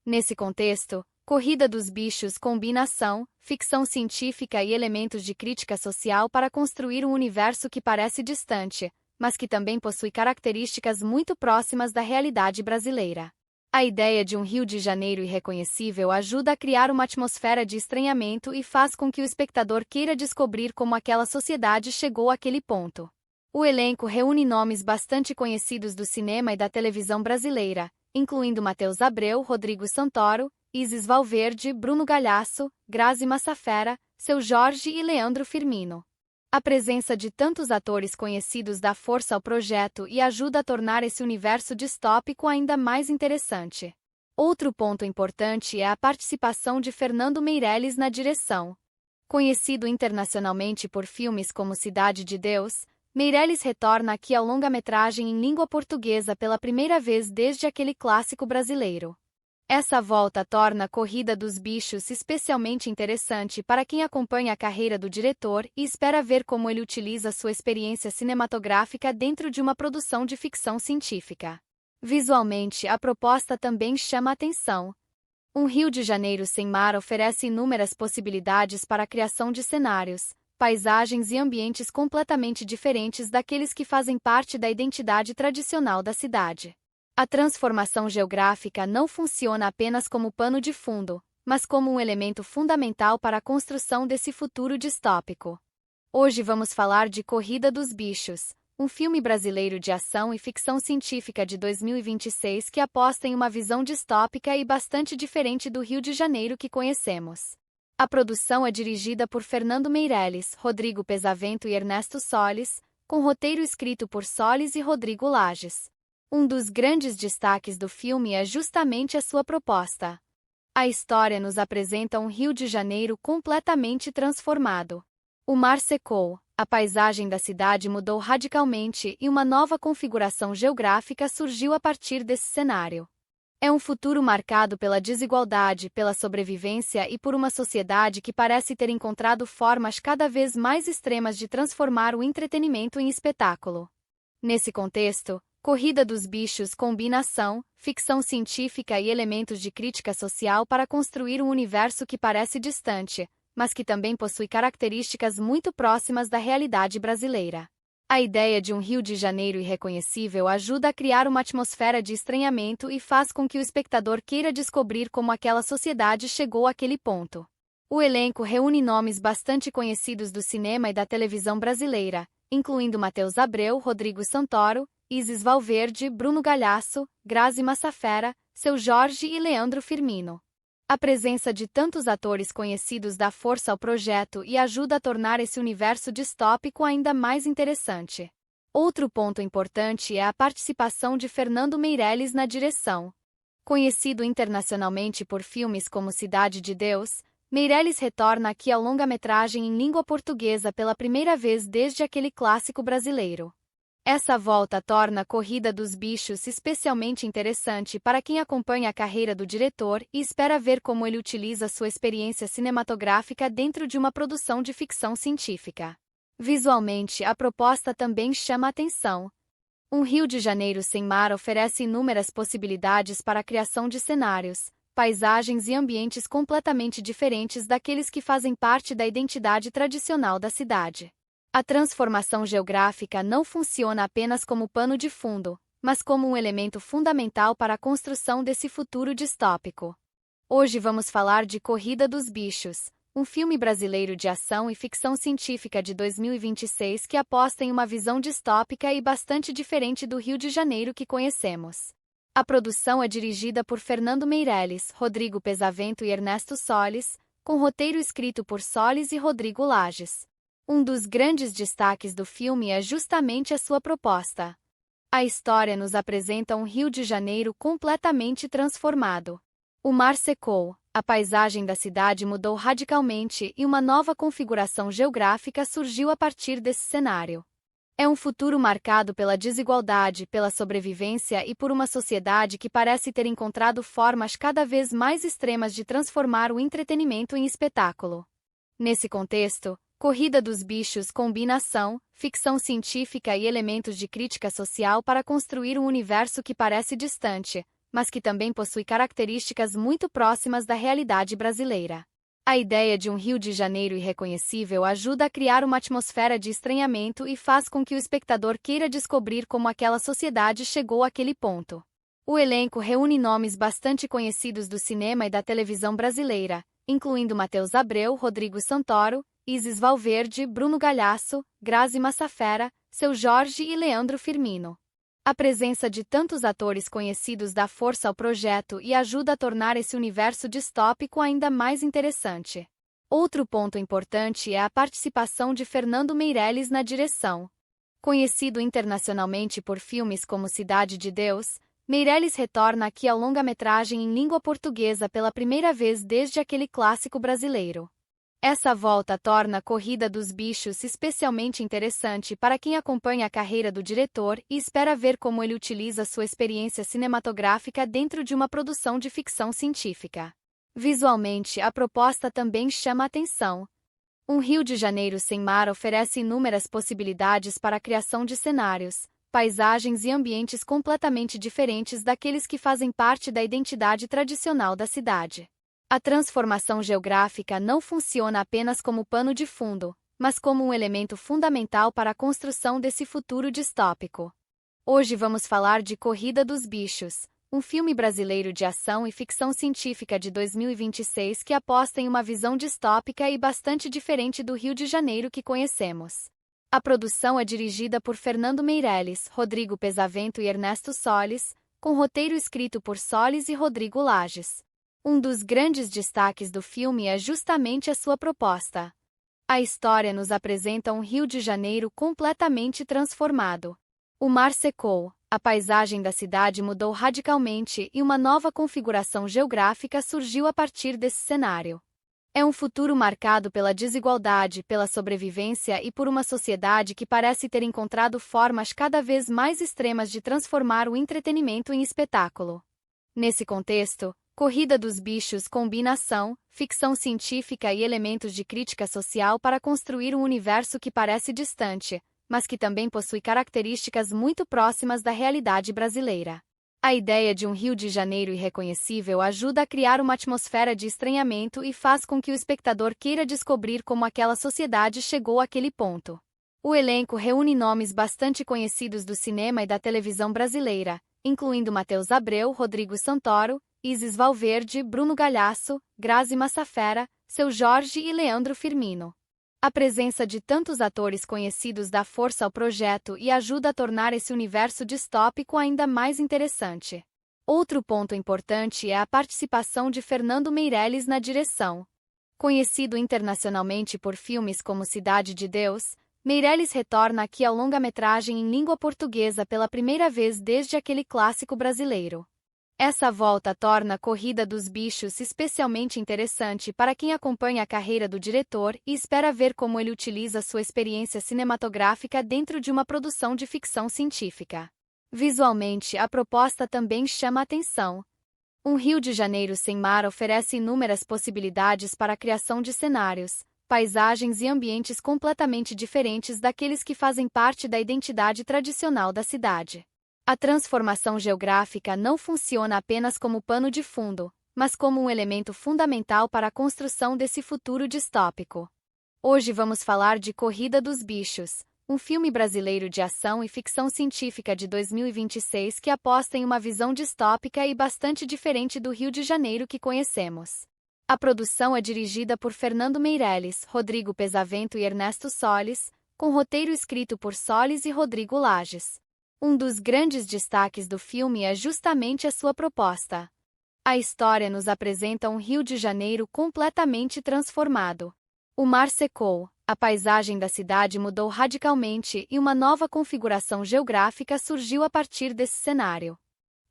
Nesse contexto, Corrida dos Bichos combina ação, ficção científica e elementos de crítica social para construir um universo que parece distante, mas que também possui características muito próximas da realidade brasileira. A ideia de um Rio de Janeiro irreconhecível ajuda a criar uma atmosfera de estranhamento e faz com que o espectador queira descobrir como aquela sociedade chegou àquele ponto. O elenco reúne nomes bastante conhecidos do cinema e da televisão brasileira, incluindo Matheus Abreu, Rodrigo Santoro, Isis Valverde, Bruno Galhaço, Grazi Massafera, Seu Jorge e Leandro Firmino. A presença de tantos atores conhecidos dá força ao projeto e ajuda a tornar esse universo distópico ainda mais interessante. Outro ponto importante é a participação de Fernando Meirelles na direção. Conhecido internacionalmente por filmes como Cidade de Deus, Meirelles retorna aqui ao longa-metragem em língua portuguesa pela primeira vez desde aquele clássico brasileiro. Essa volta torna a Corrida dos Bichos especialmente interessante para quem acompanha a carreira do diretor e espera ver como ele utiliza sua experiência cinematográfica dentro de uma produção de ficção científica. Visualmente, a proposta também chama a atenção. Um Rio de Janeiro sem mar oferece inúmeras possibilidades para a criação de cenários, paisagens e ambientes completamente diferentes daqueles que fazem parte da identidade tradicional da cidade. A transformação geográfica não funciona apenas como pano de fundo, mas como um elemento fundamental para a construção desse futuro distópico. Hoje vamos falar de Corrida dos Bichos, um filme brasileiro de ação e ficção científica de 2026 que aposta em uma visão distópica e bastante diferente do Rio de Janeiro que conhecemos. A produção é dirigida por Fernando Meirelles, Rodrigo Pesavento e Ernesto Solis, com roteiro escrito por Solis e Rodrigo Lages. Um dos grandes destaques do filme é justamente a sua proposta. A história nos apresenta um Rio de Janeiro completamente transformado. O mar secou, a paisagem da cidade mudou radicalmente e uma nova configuração geográfica surgiu a partir desse cenário. É um futuro marcado pela desigualdade, pela sobrevivência e por uma sociedade que parece ter encontrado formas cada vez mais extremas de transformar o entretenimento em espetáculo. Nesse contexto, Corrida dos Bichos combina ação, ficção científica e elementos de crítica social para construir um universo que parece distante, mas que também possui características muito próximas da realidade brasileira. A ideia de um Rio de Janeiro irreconhecível ajuda a criar uma atmosfera de estranhamento e faz com que o espectador queira descobrir como aquela sociedade chegou àquele ponto. O elenco reúne nomes bastante conhecidos do cinema e da televisão brasileira, incluindo Matheus Abreu, Rodrigo Santoro, Isis Valverde, Bruno Galhaço, Grazi Massafera, Seu Jorge e Leandro Firmino. A presença de tantos atores conhecidos dá força ao projeto e ajuda a tornar esse universo distópico ainda mais interessante. Outro ponto importante é a participação de Fernando Meirelles na direção. Conhecido internacionalmente por filmes como Cidade de Deus, Meirelles retorna aqui ao longa-metragem em língua portuguesa pela primeira vez desde aquele clássico brasileiro. Essa volta torna a Corrida dos Bichos especialmente interessante para quem acompanha a carreira do diretor e espera ver como ele utiliza sua experiência cinematográfica dentro de uma produção de ficção científica. Visualmente, a proposta também chama a atenção. Um Rio de Janeiro sem mar oferece inúmeras possibilidades para a criação de cenários, paisagens e ambientes completamente diferentes daqueles que fazem parte da identidade tradicional da cidade. A transformação geográfica não funciona apenas como pano de fundo, mas como um elemento fundamental para a construção desse futuro distópico. Hoje vamos falar de Corrida dos Bichos, um filme brasileiro de ação e ficção científica de 2026 que aposta em uma visão distópica e bastante diferente do Rio de Janeiro que conhecemos. A produção é dirigida por Fernando Meirelles, Rodrigo Pesavento e Ernesto Solis, com roteiro escrito por Solis e Rodrigo Lages. Um dos grandes destaques do filme é justamente a sua proposta. A história nos apresenta um Rio de Janeiro completamente transformado. O mar secou, a paisagem da cidade mudou radicalmente e uma nova configuração geográfica surgiu a partir desse cenário. É um futuro marcado pela desigualdade, pela sobrevivência e por uma sociedade que parece ter encontrado formas cada vez mais extremas de transformar o entretenimento em espetáculo. Nesse contexto, Corrida dos Bichos combina ação, ficção científica e elementos de crítica social para construir um universo que parece distante, mas que também possui características muito próximas da realidade brasileira. A ideia de um Rio de Janeiro irreconhecível ajuda a criar uma atmosfera de estranhamento e faz com que o espectador queira descobrir como aquela sociedade chegou àquele ponto. O elenco reúne nomes bastante conhecidos do cinema e da televisão brasileira, incluindo Matheus Abreu, Rodrigo Santoro, Isis Valverde, Bruno Galhaço, Grazi Massafera, Seu Jorge e Leandro Firmino. A presença de tantos atores conhecidos dá força ao projeto e ajuda a tornar esse universo distópico ainda mais interessante. Outro ponto importante é a participação de Fernando Meirelles na direção. Conhecido internacionalmente por filmes como Cidade de Deus, Meirelles retorna aqui ao longa-metragem em língua portuguesa pela primeira vez desde aquele clássico brasileiro. Essa volta torna a Corrida dos Bichos especialmente interessante para quem acompanha a carreira do diretor e espera ver como ele utiliza sua experiência cinematográfica dentro de uma produção de ficção científica. Visualmente, a proposta também chama a atenção. Um Rio de Janeiro sem mar oferece inúmeras possibilidades para a criação de cenários, paisagens e ambientes completamente diferentes daqueles que fazem parte da identidade tradicional da cidade. A transformação geográfica não funciona apenas como pano de fundo, mas como um elemento fundamental para a construção desse futuro distópico. Hoje vamos falar de Corrida dos Bichos, um filme brasileiro de ação e ficção científica de 2026 que aposta em uma visão distópica e bastante diferente do Rio de Janeiro que conhecemos. A produção é dirigida por Fernando Meirelles, Rodrigo Pesavento e Ernesto Solis, com roteiro escrito por Solis e Rodrigo Lages. Um dos grandes destaques do filme é justamente a sua proposta. A história nos apresenta um Rio de Janeiro completamente transformado. O mar secou, a paisagem da cidade mudou radicalmente e uma nova configuração geográfica surgiu a partir desse cenário. É um futuro marcado pela desigualdade, pela sobrevivência e por uma sociedade que parece ter encontrado formas cada vez mais extremas de transformar o entretenimento em espetáculo. Nesse contexto, Corrida dos Bichos combina ação, ficção científica e elementos de crítica social para construir um universo que parece distante, mas que também possui características muito próximas da realidade brasileira. A ideia de um Rio de Janeiro irreconhecível ajuda a criar uma atmosfera de estranhamento e faz com que o espectador queira descobrir como aquela sociedade chegou àquele ponto. O elenco reúne nomes bastante conhecidos do cinema e da televisão brasileira, incluindo Matheus Abreu, Rodrigo Santoro, Isis Valverde, Bruno Galhaço, Grazi Massafera, Seu Jorge e Leandro Firmino. A presença de tantos atores conhecidos dá força ao projeto e ajuda a tornar esse universo distópico ainda mais interessante. Outro ponto importante é a participação de Fernando Meirelles na direção. Conhecido internacionalmente por filmes como Cidade de Deus, Meirelles retorna aqui ao longa-metragem em língua portuguesa pela primeira vez desde aquele clássico brasileiro. Essa volta torna a Corrida dos Bichos especialmente interessante para quem acompanha a carreira do diretor e espera ver como ele utiliza sua experiência cinematográfica dentro de uma produção de ficção científica. Visualmente, a proposta também chama a atenção. Um Rio de Janeiro sem mar oferece inúmeras possibilidades para a criação de cenários, paisagens e ambientes completamente diferentes daqueles que fazem parte da identidade tradicional da cidade. A transformação geográfica não funciona apenas como pano de fundo, mas como um elemento fundamental para a construção desse futuro distópico. Hoje vamos falar de Corrida dos Bichos, um filme brasileiro de ação e ficção científica de 2026 que aposta em uma visão distópica e bastante diferente do Rio de Janeiro que conhecemos. A produção é dirigida por Fernando Meirelles, Rodrigo Pesavento e Ernesto Solis, com roteiro escrito por Solis e Rodrigo Lages. Um dos grandes destaques do filme é justamente a sua proposta. A história nos apresenta um Rio de Janeiro completamente transformado. O mar secou, a paisagem da cidade mudou radicalmente e uma nova configuração geográfica surgiu a partir desse cenário.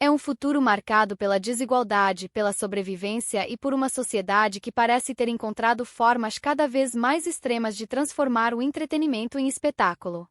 É um futuro marcado pela desigualdade, pela sobrevivência e por uma sociedade que parece ter encontrado formas cada vez mais extremas de transformar o entretenimento em espetáculo.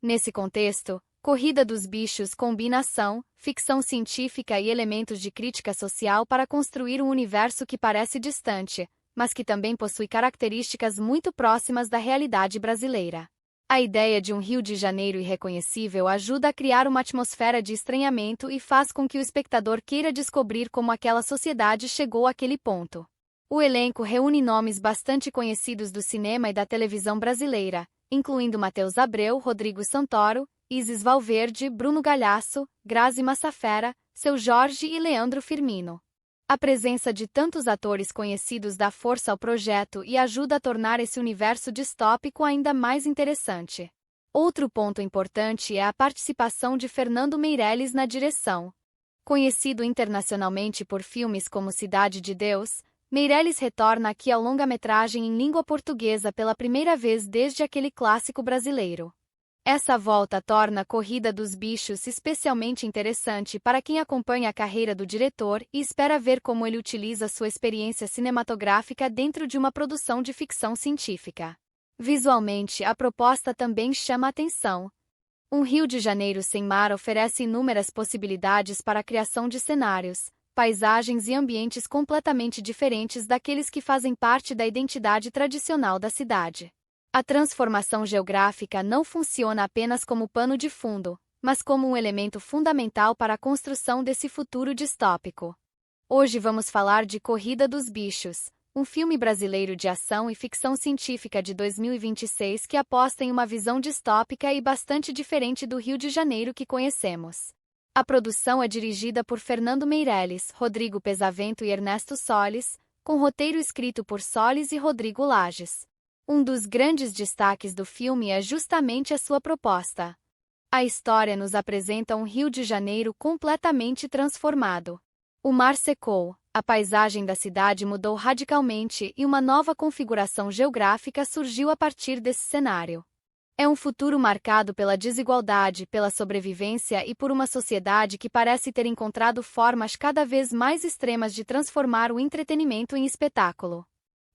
Nesse contexto, Corrida dos Bichos combina ação, ficção científica e elementos de crítica social para construir um universo que parece distante, mas que também possui características muito próximas da realidade brasileira. A ideia de um Rio de Janeiro irreconhecível ajuda a criar uma atmosfera de estranhamento e faz com que o espectador queira descobrir como aquela sociedade chegou àquele ponto. O elenco reúne nomes bastante conhecidos do cinema e da televisão brasileira, incluindo Matheus Abreu, Rodrigo Santoro, Isis Valverde, Bruno Galhaço, Grazi Massafera, Seu Jorge e Leandro Firmino. A presença de tantos atores conhecidos dá força ao projeto e ajuda a tornar esse universo distópico ainda mais interessante. Outro ponto importante é a participação de Fernando Meirelles na direção. Conhecido internacionalmente por filmes como Cidade de Deus, Meirelles retorna aqui ao longa-metragem em língua portuguesa pela primeira vez desde aquele clássico brasileiro. Essa volta torna a Corrida dos Bichos especialmente interessante para quem acompanha a carreira do diretor e espera ver como ele utiliza sua experiência cinematográfica dentro de uma produção de ficção científica. Visualmente, a proposta também chama a atenção. Um Rio de Janeiro sem mar oferece inúmeras possibilidades para a criação de cenários, paisagens e ambientes completamente diferentes daqueles que fazem parte da identidade tradicional da cidade. A transformação geográfica não funciona apenas como pano de fundo, mas como um elemento fundamental para a construção desse futuro distópico. Hoje vamos falar de Corrida dos Bichos, um filme brasileiro de ação e ficção científica de 2026 que aposta em uma visão distópica e bastante diferente do Rio de Janeiro que conhecemos. A produção é dirigida por Fernando Meirelles, Rodrigo Pesavento e Ernesto Solis, com roteiro escrito por Solis e Rodrigo Lages. Um dos grandes destaques do filme é justamente a sua proposta. A história nos apresenta um Rio de Janeiro completamente transformado. O mar secou, a paisagem da cidade mudou radicalmente e uma nova configuração geográfica surgiu a partir desse cenário. É um futuro marcado pela desigualdade, pela sobrevivência e por uma sociedade que parece ter encontrado formas cada vez mais extremas de transformar o entretenimento em espetáculo.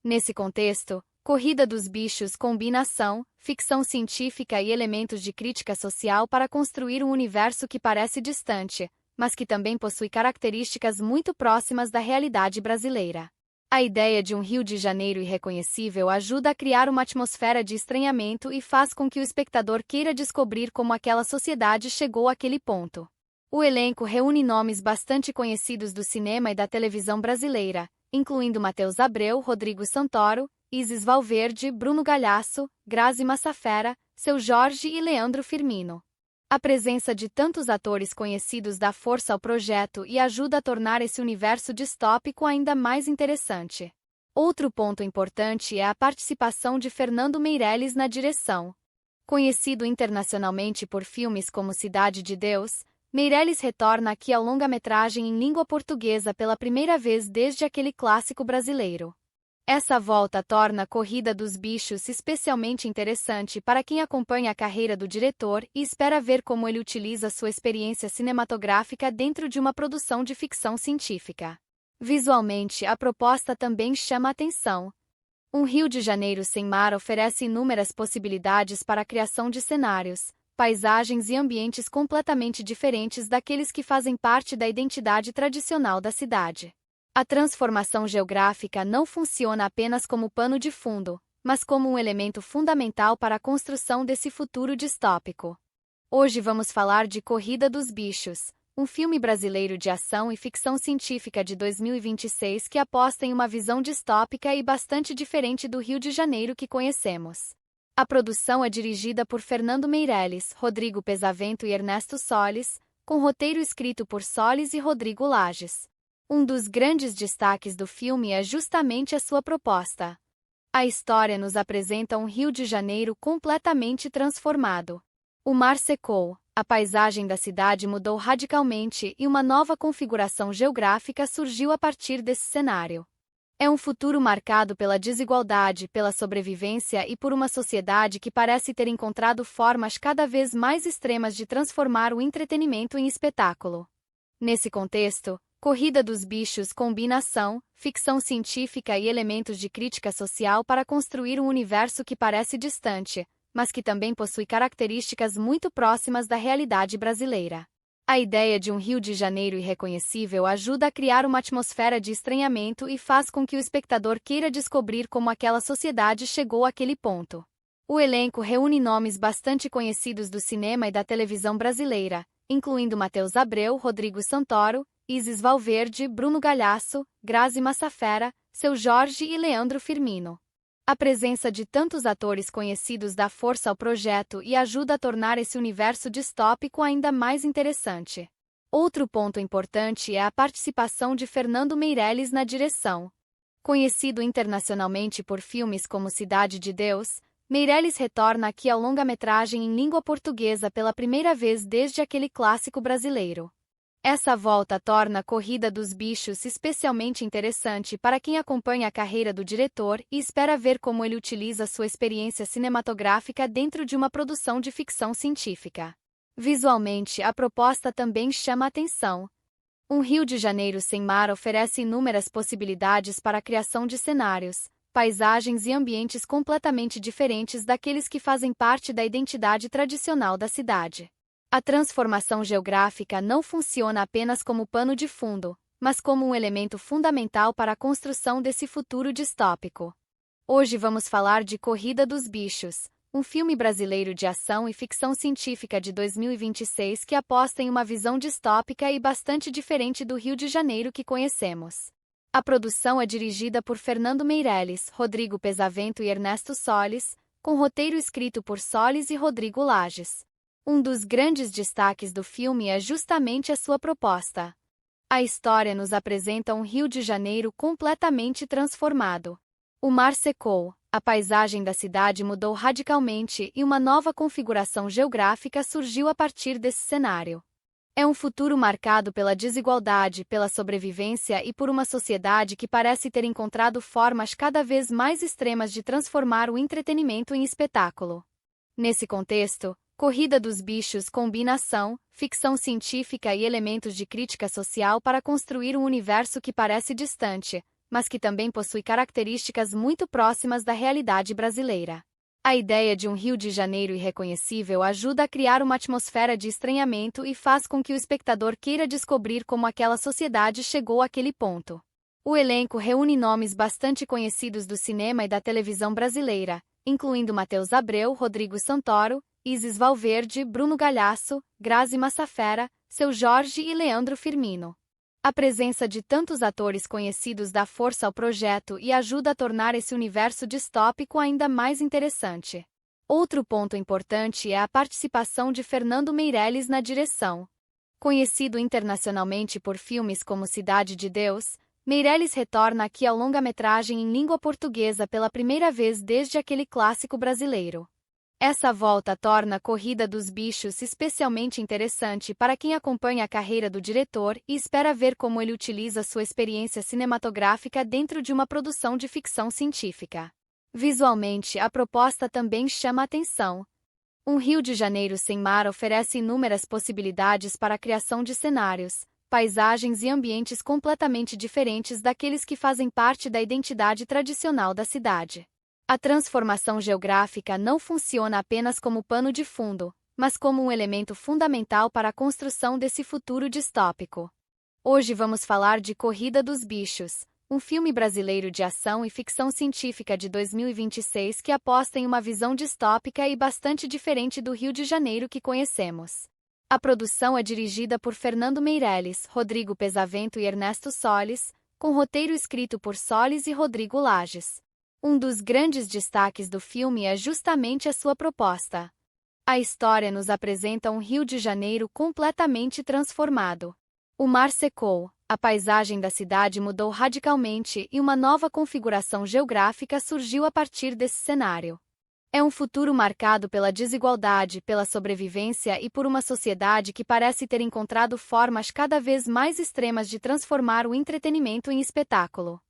Nesse contexto, Corrida dos Bichos combina ação, ficção científica e elementos de crítica social para construir um universo que parece distante, mas que também possui características muito próximas da realidade brasileira. A ideia de um Rio de Janeiro irreconhecível ajuda a criar uma atmosfera de estranhamento e faz com que o espectador queira descobrir como aquela sociedade chegou àquele ponto. O elenco reúne nomes bastante conhecidos do cinema e da televisão brasileira, incluindo Matheus Abreu, Rodrigo Santoro, Isis Valverde, Bruno Galhaço, Grazi Massafera, Seu Jorge e Leandro Firmino. A presença de tantos atores conhecidos dá força ao projeto e ajuda a tornar esse universo distópico ainda mais interessante. Outro ponto importante é a participação de Fernando Meirelles na direção. Conhecido internacionalmente por filmes como Cidade de Deus, Meirelles retorna aqui ao longa-metragem em língua portuguesa pela primeira vez desde aquele clássico brasileiro. Essa volta torna a Corrida dos Bichos especialmente interessante para quem acompanha a carreira do diretor e espera ver como ele utiliza sua experiência cinematográfica dentro de uma produção de ficção científica. Visualmente, a proposta também chama a atenção. Um Rio de Janeiro sem mar oferece inúmeras possibilidades para a criação de cenários, paisagens e ambientes completamente diferentes daqueles que fazem parte da identidade tradicional da cidade. A transformação geográfica não funciona apenas como pano de fundo, mas como um elemento fundamental para a construção desse futuro distópico. Hoje vamos falar de Corrida dos Bichos, um filme brasileiro de ação e ficção científica de 2026 que aposta em uma visão distópica e bastante diferente do Rio de Janeiro que conhecemos. A produção é dirigida por Fernando Meirelles, Rodrigo Pesavento e Ernesto Solis, com roteiro escrito por Solis e Rodrigo Lages. Um dos grandes destaques do filme é justamente a sua proposta. A história nos apresenta um Rio de Janeiro completamente transformado. O mar secou, a paisagem da cidade mudou radicalmente e uma nova configuração geográfica surgiu a partir desse cenário. É um futuro marcado pela desigualdade, pela sobrevivência e por uma sociedade que parece ter encontrado formas cada vez mais extremas de transformar o entretenimento em espetáculo. Nesse contexto, Corrida dos Bichos combina ação, ficção científica e elementos de crítica social para construir um universo que parece distante, mas que também possui características muito próximas da realidade brasileira. A ideia de um Rio de Janeiro irreconhecível ajuda a criar uma atmosfera de estranhamento e faz com que o espectador queira descobrir como aquela sociedade chegou àquele ponto. O elenco reúne nomes bastante conhecidos do cinema e da televisão brasileira, incluindo Matheus Abreu, Rodrigo Santoro, Isis Valverde, Bruno Galhaço, Grazi Massafera, Seu Jorge e Leandro Firmino. A presença de tantos atores conhecidos dá força ao projeto e ajuda a tornar esse universo distópico ainda mais interessante. Outro ponto importante é a participação de Fernando Meirelles na direção. Conhecido internacionalmente por filmes como Cidade de Deus, Meirelles retorna aqui ao longa-metragem em língua portuguesa pela primeira vez desde aquele clássico brasileiro. Essa volta torna a Corrida dos Bichos especialmente interessante para quem acompanha a carreira do diretor e espera ver como ele utiliza sua experiência cinematográfica dentro de uma produção de ficção científica. Visualmente, a proposta também chama a atenção. Um Rio de Janeiro sem mar oferece inúmeras possibilidades para a criação de cenários, paisagens e ambientes completamente diferentes daqueles que fazem parte da identidade tradicional da cidade. A transformação geográfica não funciona apenas como pano de fundo, mas como um elemento fundamental para a construção desse futuro distópico. Hoje vamos falar de Corrida dos Bichos, um filme brasileiro de ação e ficção científica de 2026 que aposta em uma visão distópica e bastante diferente do Rio de Janeiro que conhecemos. A produção é dirigida por Fernando Meirelles, Rodrigo Pesavento e Ernesto Solis, com roteiro escrito por Solis e Rodrigo Lages. Um dos grandes destaques do filme é justamente a sua proposta. A história nos apresenta um Rio de Janeiro completamente transformado. O mar secou, a paisagem da cidade mudou radicalmente e uma nova configuração geográfica surgiu a partir desse cenário. É um futuro marcado pela desigualdade, pela sobrevivência e por uma sociedade que parece ter encontrado formas cada vez mais extremas de transformar o entretenimento em espetáculo. Nesse contexto, Corrida dos Bichos combina ação, ficção científica e elementos de crítica social para construir um universo que parece distante, mas que também possui características muito próximas da realidade brasileira. A ideia de um Rio de Janeiro irreconhecível ajuda a criar uma atmosfera de estranhamento e faz com que o espectador queira descobrir como aquela sociedade chegou àquele ponto. O elenco reúne nomes bastante conhecidos do cinema e da televisão brasileira, incluindo Matheus Abreu, Rodrigo Santoro, Isis Valverde, Bruno Galhaço, Grazi Massafera, Seu Jorge e Leandro Firmino. A presença de tantos atores conhecidos dá força ao projeto e ajuda a tornar esse universo distópico ainda mais interessante. Outro ponto importante é a participação de Fernando Meirelles na direção. Conhecido internacionalmente por filmes como Cidade de Deus, Meirelles retorna aqui ao longa-metragem em língua portuguesa pela primeira vez desde aquele clássico brasileiro. Essa volta torna a Corrida dos Bichos especialmente interessante para quem acompanha a carreira do diretor e espera ver como ele utiliza sua experiência cinematográfica dentro de uma produção de ficção científica. Visualmente, a proposta também chama a atenção. Um Rio de Janeiro sem mar oferece inúmeras possibilidades para a criação de cenários, paisagens e ambientes completamente diferentes daqueles que fazem parte da identidade tradicional da cidade. A transformação geográfica não funciona apenas como pano de fundo, mas como um elemento fundamental para a construção desse futuro distópico. Hoje vamos falar de Corrida dos Bichos, um filme brasileiro de ação e ficção científica de 2026 que aposta em uma visão distópica e bastante diferente do Rio de Janeiro que conhecemos. A produção é dirigida por Fernando Meirelles, Rodrigo Pesavento e Ernesto Solis, com roteiro escrito por Solis e Rodrigo Lages. Um dos grandes destaques do filme é justamente a sua proposta. A história nos apresenta um Rio de Janeiro completamente transformado. O mar secou, a paisagem da cidade mudou radicalmente e uma nova configuração geográfica surgiu a partir desse cenário. É um futuro marcado pela desigualdade, pela sobrevivência e por uma sociedade que parece ter encontrado formas cada vez mais extremas de transformar o entretenimento em espetáculo.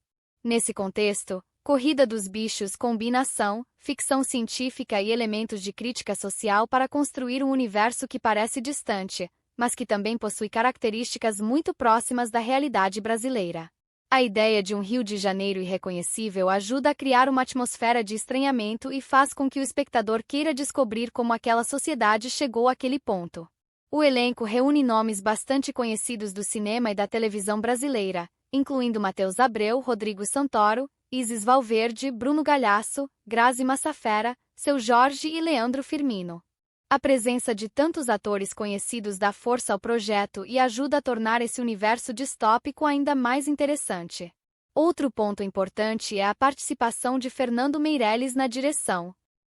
Nesse contexto, Corrida dos Bichos combina ação, ficção científica e elementos de crítica social para construir um universo que parece distante, mas que também possui características muito próximas da realidade brasileira. A ideia de um Rio de Janeiro irreconhecível ajuda a criar uma atmosfera de estranhamento e faz com que o espectador queira descobrir como aquela sociedade chegou àquele ponto. O elenco reúne nomes bastante conhecidos do cinema e da televisão brasileira, incluindo Matheus Abreu, Rodrigo Santoro, Isis Valverde, Bruno Galhaço, Grazi Massafera, Seu Jorge e Leandro Firmino. A presença de tantos atores conhecidos dá força ao projeto e ajuda a tornar esse universo distópico ainda mais interessante. Outro ponto importante é a participação de Fernando Meirelles na direção.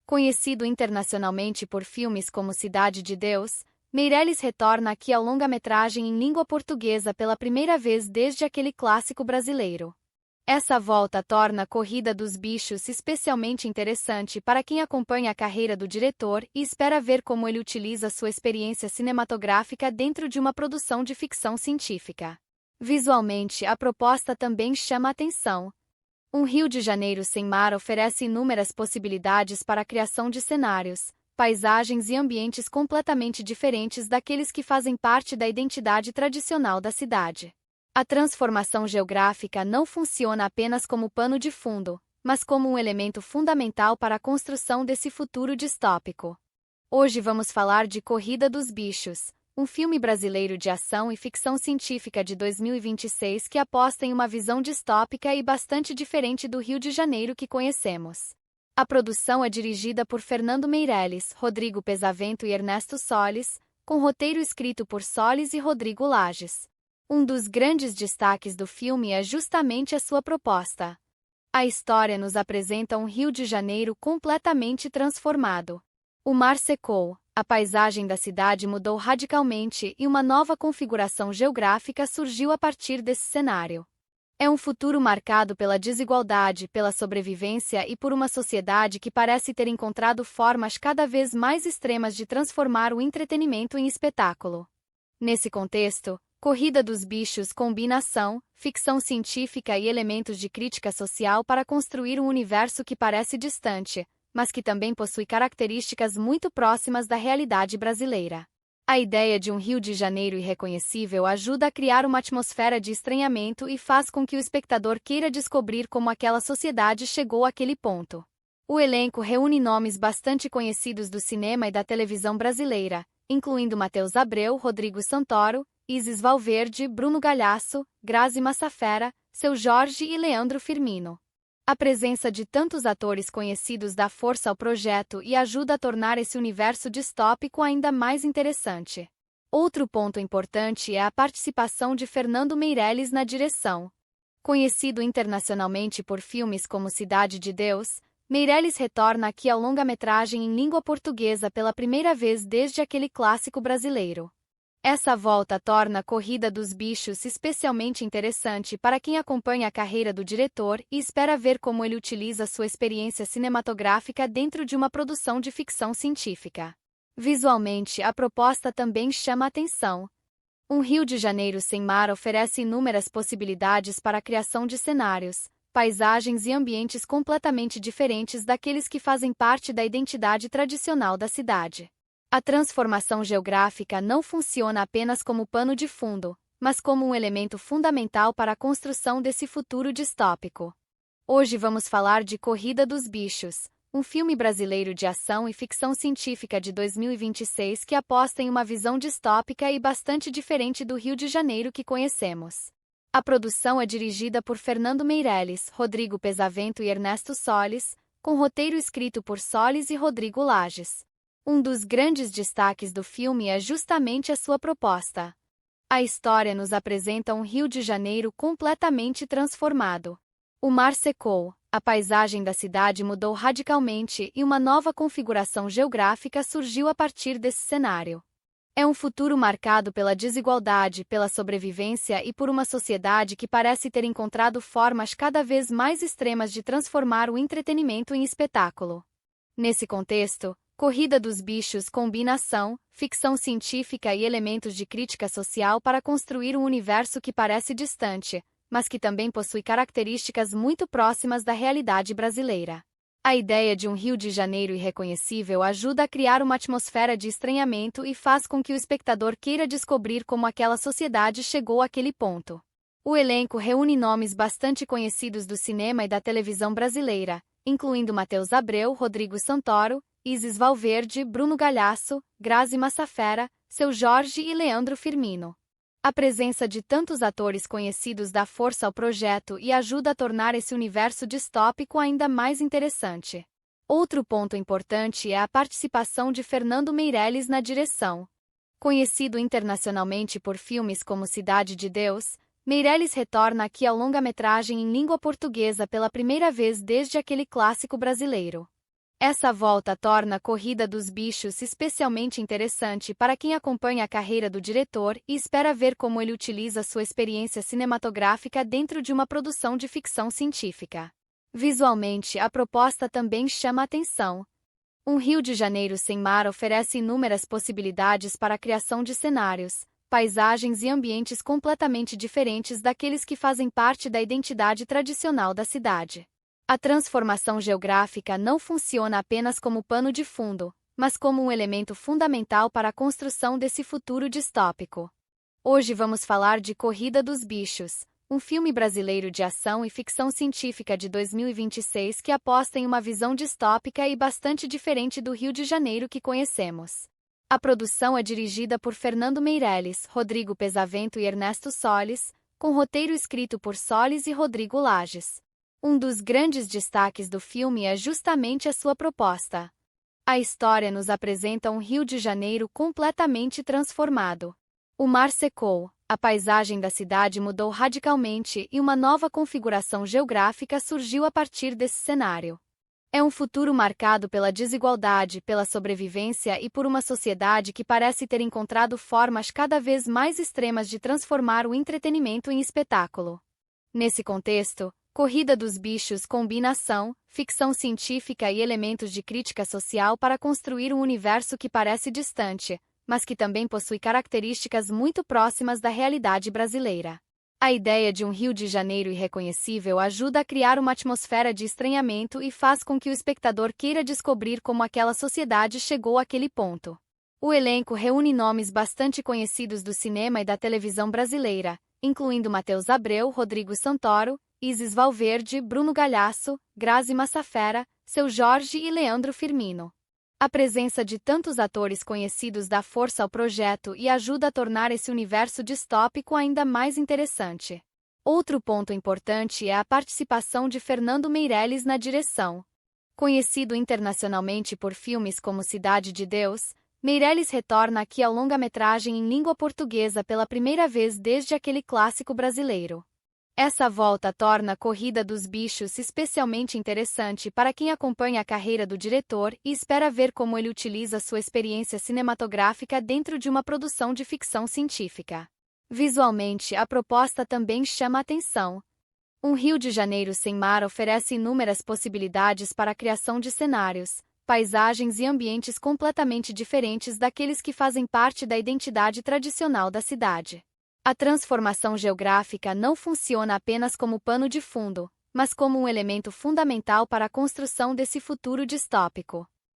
Conhecido internacionalmente por filmes como Cidade de Deus, Meirelles retorna aqui ao longa-metragem em língua portuguesa pela primeira vez desde aquele clássico brasileiro. Essa volta torna a Corrida dos Bichos especialmente interessante para quem acompanha a carreira do diretor e espera ver como ele utiliza sua experiência cinematográfica dentro de uma produção de ficção científica. Visualmente, a proposta também chama a atenção. Um Rio de Janeiro sem mar oferece inúmeras possibilidades para a criação de cenários, paisagens e ambientes completamente diferentes daqueles que fazem parte da identidade tradicional da cidade. A transformação geográfica não funciona apenas como pano de fundo, mas como um elemento fundamental para a construção desse futuro distópico. Hoje vamos falar de Corrida dos Bichos, um filme brasileiro de ação e ficção científica de 2026 que aposta em uma visão distópica e bastante diferente do Rio de Janeiro que conhecemos. A produção é dirigida por Fernando Meirelles, Rodrigo Pesavento e Ernesto Solis, com roteiro escrito por Solis e Rodrigo Lages. Um dos grandes destaques do filme é justamente a sua proposta. A história nos apresenta um Rio de Janeiro completamente transformado. O mar secou, a paisagem da cidade mudou radicalmente e uma nova configuração geográfica surgiu a partir desse cenário. É um futuro marcado pela desigualdade, pela sobrevivência e por uma sociedade que parece ter encontrado formas cada vez mais extremas de transformar o entretenimento em espetáculo. Nesse contexto, Corrida dos Bichos combina ação, ficção científica e elementos de crítica social para construir um universo que parece distante, mas que também possui características muito próximas da realidade brasileira. A ideia de um Rio de Janeiro irreconhecível ajuda a criar uma atmosfera de estranhamento e faz com que o espectador queira descobrir como aquela sociedade chegou àquele ponto. O elenco reúne nomes bastante conhecidos do cinema e da televisão brasileira, incluindo Matheus Abreu, Rodrigo Santoro, Isis Valverde, Bruno Galhaço, Grazi Massafera, Seu Jorge e Leandro Firmino. A presença de tantos atores conhecidos dá força ao projeto e ajuda a tornar esse universo distópico ainda mais interessante. Outro ponto importante é a participação de Fernando Meirelles na direção. Conhecido internacionalmente por filmes como Cidade de Deus, Meirelles retorna aqui ao longa-metragem em língua portuguesa pela primeira vez desde aquele clássico brasileiro. Essa volta torna a Corrida dos Bichos especialmente interessante para quem acompanha a carreira do diretor e espera ver como ele utiliza sua experiência cinematográfica dentro de uma produção de ficção científica. Visualmente, a proposta também chama a atenção. Um Rio de Janeiro sem mar oferece inúmeras possibilidades para a criação de cenários, paisagens e ambientes completamente diferentes daqueles que fazem parte da identidade tradicional da cidade. A transformação geográfica não funciona apenas como pano de fundo, mas como um elemento fundamental para a construção desse futuro distópico. Hoje vamos falar de Corrida dos Bichos, um filme brasileiro de ação e ficção científica de 2026 que aposta em uma visão distópica e bastante diferente do Rio de Janeiro que conhecemos. A produção é dirigida por Fernando Meirelles, Rodrigo Pesavento e Ernesto Solis, com roteiro escrito por Solis e Rodrigo Lages. Um dos grandes destaques do filme é justamente a sua proposta. A história nos apresenta um Rio de Janeiro completamente transformado. O mar secou, a paisagem da cidade mudou radicalmente e uma nova configuração geográfica surgiu a partir desse cenário. É um futuro marcado pela desigualdade, pela sobrevivência e por uma sociedade que parece ter encontrado formas cada vez mais extremas de transformar o entretenimento em espetáculo. Nesse contexto, Corrida dos Bichos combina ação, ficção científica e elementos de crítica social para construir um universo que parece distante, mas que também possui características muito próximas da realidade brasileira. A ideia de um Rio de Janeiro irreconhecível ajuda a criar uma atmosfera de estranhamento e faz com que o espectador queira descobrir como aquela sociedade chegou àquele ponto. O elenco reúne nomes bastante conhecidos do cinema e da televisão brasileira, incluindo Matheus Abreu, Rodrigo Santoro, Isis Valverde, Bruno Galhaço, Grazi Massafera, Seu Jorge e Leandro Firmino. A presença de tantos atores conhecidos dá força ao projeto e ajuda a tornar esse universo distópico ainda mais interessante. Outro ponto importante é a participação de Fernando Meirelles na direção. Conhecido internacionalmente por filmes como Cidade de Deus, Meirelles retorna aqui ao longa-metragem em língua portuguesa pela primeira vez desde aquele clássico brasileiro. Essa volta torna a Corrida dos Bichos especialmente interessante para quem acompanha a carreira do diretor e espera ver como ele utiliza sua experiência cinematográfica dentro de uma produção de ficção científica. Visualmente, a proposta também chama a atenção. Um Rio de Janeiro sem mar oferece inúmeras possibilidades para a criação de cenários, paisagens e ambientes completamente diferentes daqueles que fazem parte da identidade tradicional da cidade. A transformação geográfica não funciona apenas como pano de fundo, mas como um elemento fundamental para a construção desse futuro distópico. Hoje vamos falar de Corrida dos Bichos, um filme brasileiro de ação e ficção científica de 2026 que aposta em uma visão distópica e bastante diferente do Rio de Janeiro que conhecemos. A produção é dirigida por Fernando Meirelles, Rodrigo Pesavento e Ernesto Solis, com roteiro escrito por Solis e Rodrigo Lages. Um dos grandes destaques do filme é justamente a sua proposta. A história nos apresenta um Rio de Janeiro completamente transformado. O mar secou, a paisagem da cidade mudou radicalmente e uma nova configuração geográfica surgiu a partir desse cenário. É um futuro marcado pela desigualdade, pela sobrevivência e por uma sociedade que parece ter encontrado formas cada vez mais extremas de transformar o entretenimento em espetáculo. Nesse contexto, Corrida dos Bichos combina ação, ficção científica e elementos de crítica social para construir um universo que parece distante, mas que também possui características muito próximas da realidade brasileira. A ideia de um Rio de Janeiro irreconhecível ajuda a criar uma atmosfera de estranhamento e faz com que o espectador queira descobrir como aquela sociedade chegou àquele ponto. O elenco reúne nomes bastante conhecidos do cinema e da televisão brasileira, incluindo Matheus Abreu, Rodrigo Santoro, Isis Valverde, Bruno Galhaço, Grazi Massafera, Seu Jorge e Leandro Firmino. A presença de tantos atores conhecidos dá força ao projeto e ajuda a tornar esse universo distópico ainda mais interessante. Outro ponto importante é a participação de Fernando Meirelles na direção. Conhecido internacionalmente por filmes como Cidade de Deus, Meirelles retorna aqui ao longa-metragem em língua portuguesa pela primeira vez desde aquele clássico brasileiro. Essa volta torna a Corrida dos Bichos especialmente interessante para quem acompanha a carreira do diretor e espera ver como ele utiliza sua experiência cinematográfica dentro de uma produção de ficção científica. Visualmente, a proposta também chama a atenção. Um Rio de Janeiro sem mar oferece inúmeras possibilidades para a criação de cenários, paisagens e ambientes completamente diferentes daqueles que fazem parte da identidade tradicional da cidade. A transformação geográfica não funciona apenas como pano de fundo, mas como um elemento fundamental para a construção desse futuro distópico.